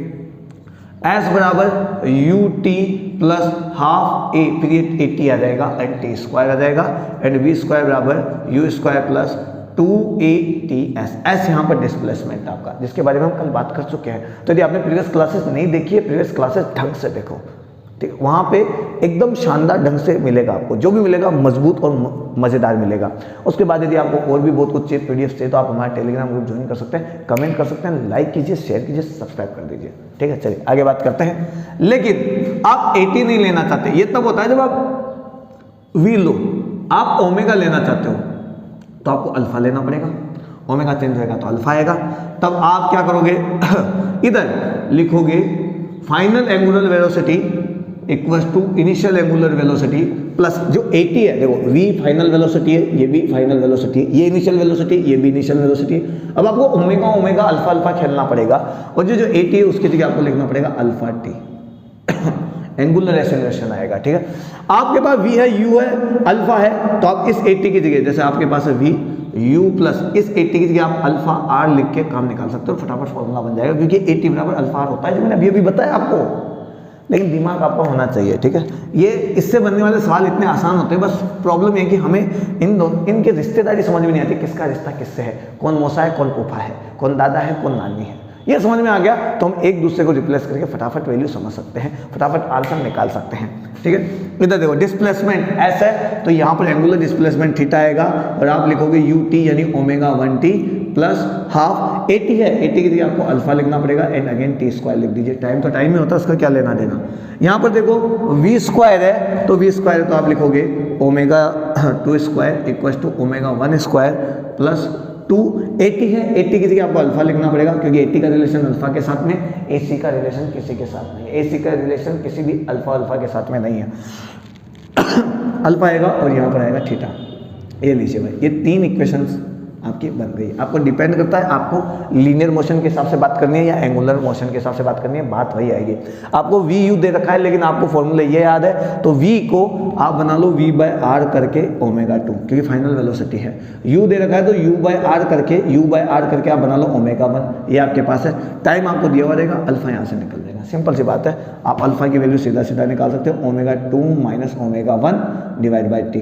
s बराबर ut प्लस हाफ a, फिर ये 80 आ जाएगा एंड t स्क्वायर आ जाएगा, एंड v स्क्वायर बराबर u square plus 2ATS। S यहाँ पर डिस्प्लेसमेंट आपका, जिसके बारे में हम कल बात कर चुके हैं। तो यदि आपने प्रीवियस क्लासेस नहीं देखी है, प्रीवियस क्लासेस ढंग से देखो, ठीक, वहाँ पे एकदम शानदार ढंग से मिलेगा आपको, जो भी मिलेगा मजबूत और मज़ेदार मिलेगा। उसके बाद यदि आपको और भी बहुत कुछ चाहिए, PDF चाहिए, तो आप हमारे टेलीग्राम ग्रुप ज्वाइन कर सकते हैं, कमेंट कर सकते हैं, लाइक कीजिए, शेयर कीजिए, सब्सक्राइब कर दीजिए, ठीक है। चलिए आगे बात करते हैं। लेकिन आप 80 नहीं लेना चाहते, ये तब होता है जब आप V लो, आप ओमेगा लेना चाहते हो तो आपको अल्फा लेना पड़ेगा, ओमेगा चेंज होएगा तो अल्फा आएगा। तब आप क्या करोगे? इधर लिखोगे final angular velocity equals to initial angular velocity plus जो 80 है, देखो v फाइनल वेलोसिटी है, ये भी फाइनल वेलोसिटी है, ये इनिशियल वेलोसिटी, ये भी इनिशियल वेलोसिटी है। अब आपको ओमेगा ओमेगा अल्फा अल्फा खेलना पड़ेगा, और जो 80 है उसकी जगह आपको लिखना पड़ेगा अल्फा टी, एंगुलर एक्सेलरेशन आएगा, ठीक है। आपके पास v है, u है, अल्फा है, तो आप इस 80 की जगह, जैसे आपके पास है v u प्लस इस 80 की जगह आप अल्फा r लिख के काम निकाल सकते हो, फटाफट फॉर्मूला बन जाएगा, क्योंकि 80 बराबर अल्फा r होता है, जो मैंने अभी बताया आपको। लेकिन दिमाग आपका होना चाहिए, ठीक है। ये इससे बनने वाले सवाल इतने आसान होते हैं, बस प्रॉब्लम ये कि हमें इनके रिश्तेदारी समझ में नहीं आती, किसका रिश्ता किससे है, कौन मौसा है, कौन फूफा है, कौन दादा है, कौन नानी है। ये समझ में आ गया तो हम एक दूसरे को रिप्लेस करके फटाफट वैल्यू समझ सकते हैं, फटाफट आंसर निकाल सकते हैं, ठीक है। इधर देखो डिस्प्लेसमेंट ऐसा है, तो यहाँ पर एंगुलर डिस्प्लेसमेंट थीटा आएगा, और आप लिखोगे ut यानी ओमेगा 1t प्लस हाफ 80 है, 80 की जगह आपको अल्फा लिखना पड़ेगा, एंड अगेन टी स्क्वायर लिख दीजिए। टाइम तो टाइम ही होता है, उसका क्या लेना देना। यहाँ पर देखो v स्क्वायर है, तो v स्क्वायर है तो आप लिखोगे omega 2 square equal to omega 1 square plus 2, 80 है, 80 की जगह आपको अल्फा लिखना पड़ेगा, क्योंकि 80 का रिलेशन अल्फा के साथ में, AC का रिलेशन किसी के साथ नहीं है, AC का रिलेशन किसी भी अल्फा के साथ में नहीं है। अल्फा आएगा और यहाँ पर आएगा थीटा, ये लीजिए भाई, ये 3 इक्वेशंस आपकी बन गई। आपको डिपेंड करता है आपको लीनियर मोशन के हिसाब से बात करनी है या एंगुलर मोशन के हिसाब से बात करनी है, बात वही आएगी। आपको वी यू दे रखा है, लेकिन आपको फॉर्मूला ये याद है, तो v को आप बना लो v/r करके ओमेगा 2, क्योंकि फाइनल वेलोसिटी है। u दे रखा है तो u/r करके आप बना लो ओमेगा 1, ये आपके पास है। टाइम आपको दिया हुआ रहेगा, अल्फा यहाँ से निकल जाएगा, सिंपल सी बात है। आप अल्फा की वैल्यू सीधा सीधा निकाल सकते हो, omega 2 minus omega 1 divide by T.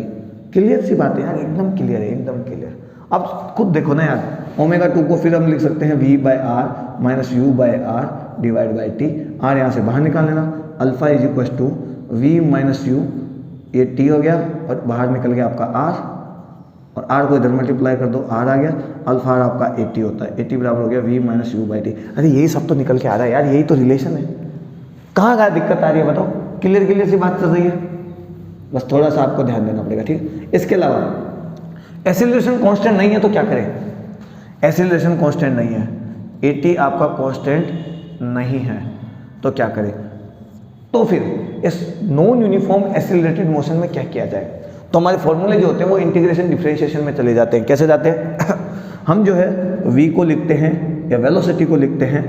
Clear सी बात है यार, एकदम क्लियर है, एकदम क्लियर। अब खुद देखो ना यार, ओमेगा 2 को फिर हम लिख सकते हैं v/r minus u/r divide by t. R यहाँ से बाहर निकाल लेना, alpha is equal to v minus u, ये t हो गया, और बाहर निकल गया आपका r, और r को इधर मल्टीप्लाई कर दो, r आ गया, अल्फा r आपका 80 होता है, 80 बराबर हो गया v minus you by T. अरे यही सब तो निकल के आ रहा है यार, यही तो रिलेशन है, कहाँ दिक्कत आ रही है बताओ। क्लियर सी बात चल रही है, बस थोड़ा सा आपको ध्यान देना पड़ेगा, ठीक है। इसके अलावा एक्सीलरेशन कांस्टेंट नहीं है तो क्या करें? एक्सीलरेशन कांस्टेंट नहीं है, 80 आपका कांस्टेंट नहीं है तो क्या करें? तो फिर इस नॉन यूनिफॉर्म एक्सीलरेटेड मोशन में क्या किया जाए? तो हमारे फॉर्मूले जो होते हैं वो इंटीग्रेशन डिफरेंशिएशन में चले जाते हैं। कैसे जाते हैं? हम जो है v को लिखते हैं या वेलोसिटी को लिखते हैं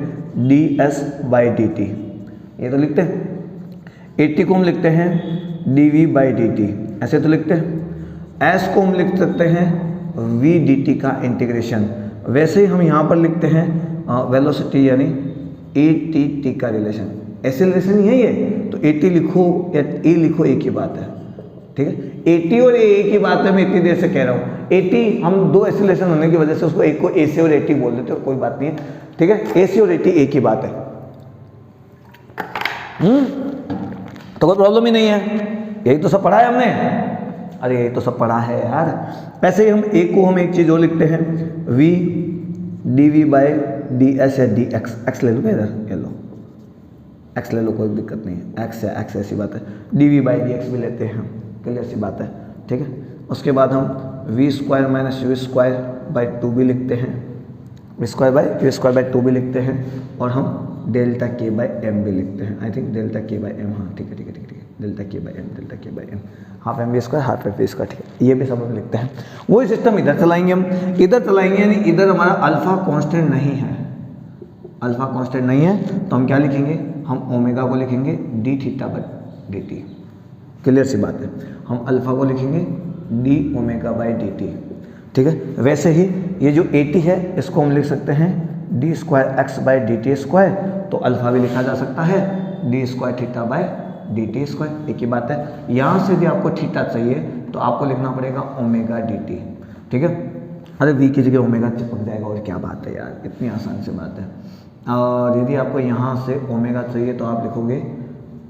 ds/dt, ये तो लिखते हैं। 80 को हम लिखते हैं dv/dt, ऐसे तो लिखते हैं। s को हम लिख सकते हैं v dt का इंटीग्रेशन, वैसे ही हम यहाँ पर लिखते हैं वेलोसिटी यानी AT t का रिलेशन। एक्सेलरेशन यही है तो AT लिखो या A लिखो, एक ही बात है। ठीक है। AT और AA की बात है, मैं इतनी देर से कह रहा हूँ। AT हम दो एक्सीलरेशन होने की वजह से उसको एक को AC और AT बोल देते हैं, कोई बात नहीं है, ठीक है। AC और AT एक ही बात है, तो कोई प्रॉब्लम ही नहीं है। यही तो सब पढ़ा है हमने, अरे यही तो सब पढ़ा है यार। ऐसे ही हम एक को हम एक चीज़ और लिखते हैं, V dV बाय ds या dx, x ले लो क्या इधर, ये लो x ले लो, कोई दिक्कत नहीं है, x या x ऐसी बात है, dV बाई dx भी लेते हैं, क्लियर सी बात है, ठीक है। उसके बाद हम v square minus u square by 2 भी लिखते हैं, v square by u square by 2 भी लिखते हैं, और हम डेल्टा k बाई m भी लिखते हैं, I think delta k by m, हाँ ठीक है ठीक है ठीक है, delta k by m, delta k by m, half m v square half f v square, ठीक है। ये भी सब हम लिखते हैं। वही सिस्टम इधर चलाएंगे हम, इधर चलाएंगे, यानी इधर हमारा अल्फा कांस्टेंट नहीं है, अल्फा कांस्टेंट नहीं है, तो हम क्या लिखेंगे, हम ओमेगा को लिखेंगे D theta by D T, clear सी बात है। हम अल्फा को लिखेंगे D omega by D T, ठीक है। वैसे ही ये जो ए टी है इसको हम लिख सकते हैं D square x by D T square, तो अल्फा भी लिखा जा सकता है D square theta by D T square, एक ही बात है। यहाँ से यदि आपको थीटा चाहिए तो आपको लिखना पड़ेगा ओमेगा डी टी, ठीक है। अरे वी की जगह ओमेगा चिपक जाएगा, और क्या बात है यार, इतनी आसान सी बात है। और यदि आपको यहाँ से ओमेगा चाहिए तो आप लिखोगे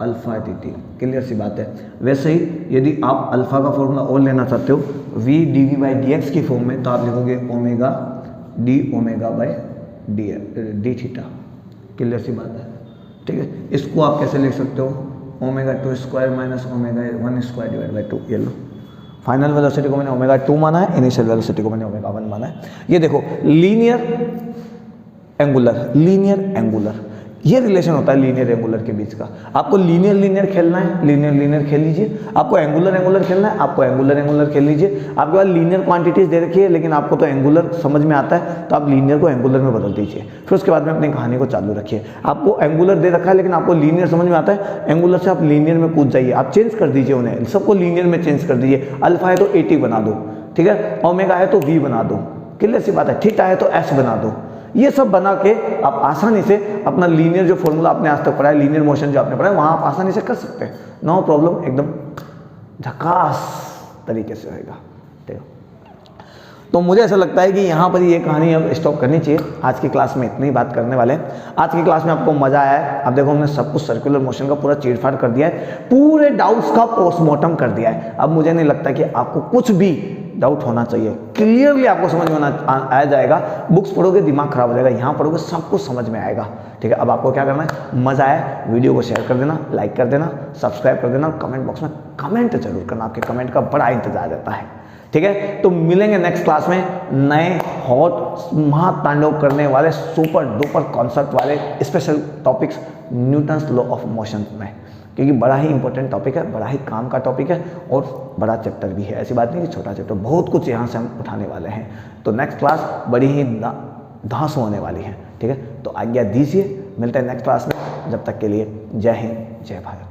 अल्फा डी टी, क्लियर सी बात है। वैसे ही यदि आप अल्फा का फॉर्मूला और लेना चाहते हो V D V by D X की फॉर्म में, तो आप लिखोगे omega D omega by D theta, clear सी बात है, ठीक है। इसको आप कैसे लिख सकते हो, omega 2 square minus omega 1 square divide by 2, ये लो। फाइनल वेलोसिटी को मैंने ओमेगा 2 माना है, इनिशियल वेलोसिटी को मैंने ओमेगा 1 माना है। ये देखो लीनियर एंगुलर, ये रिलेशन होता है लीनियर एंगुलर के बीच का। आपको लीनियर खेलना है, लीनियर खेल लीजिए। आपको एंगुलर खेलना है, आपको एंगुलर खेल लीजिए। आपके पास लीनियर क्वांटिटीज दे रखी है, लेकिन आपको तो एंगुलर समझ में आता है, तो आप लीनियर को एंगुलर में बदल दीजिए। फिर उसके बाद में अपनी कहानी को चालू रखिए। आपको एंगुलर दे रखा है, लेकिन आपको लीनियर समझ में आता है, एंगुलर से आप लीनियर में कूद जाइए, आप चेंज कर दीजिए उन्हें, सबको लीनियर में चेंज कर दीजिए। अल्फा है तो AT बना दो, ठीक है, ओमेगा है तो V बना दो, क्लियर सी बात है, थीटा है तो S बना दो। ये सब बना के आप आसानी से अपना लीनियर जो फॉर्मूला आपने आज तक पढ़ा है, लीनियर मोशन जो आपने पढ़ा है, वहाँ आप आसानी से कर सकते हैं, नो प्रॉब्लम, एकदम झकास तरीके से होएगा, ठीक है। तो मुझे ऐसा लगता है कि यहाँ पर ये कहानी अब स्टॉप करनी चाहिए। आज की क्लास में इतनी बात करने वाले हैं। आज की क्लास में आपको मजा आया है। अब देखो हमने सब कुछ सर्कुलर मोशन का पूरा चीरफाड़ कर दिया है, पूरे डाउट्स का पोस्टमार्टम कर दिया है। अब मुझे नहीं लगता कि आपको कुछ भी डाउट होना चाहिए, क्लियरली आपको समझ में आ जाएगा। बुक्स पढ़ोगे दिमाग खराब हो जाएगा, यहाँ पढ़ोगे सब कुछ समझ में आएगा, ठीक है। अब आपको क्या करना है, मजा आया वीडियो को शेयर कर देना, लाइक कर देना, सब्सक्राइब कर देना, कमेंट बॉक्स में कमेंट जरूर करना, आपके कमेंट का बड़ा इंतजार रहता है, ठीक है। तो मिलेंगे नेक्स्ट क्लास में नए हॉट महातांडव करने वाले सुपर डुपर कॉन्सेप्ट वाले special topics Newton's law of motion में, क्योंकि बड़ा ही इंपॉर्टेंट टॉपिक है, बड़ा ही काम का टॉपिक है, और बड़ा चैप्टर भी है। ऐसी बात नहीं कि छोटा चैप्टर, बहुत कुछ यहाँ से हम उठाने वाले हैं। तो नेक्स्ट क्लास बड़ी ही धांसू होने वाली है, ठीक है। तो आज्ञा दीजिए, मिलते हैं नेक्स्ट क्लास में, जब तक के लिए जय हिंद जय भारत।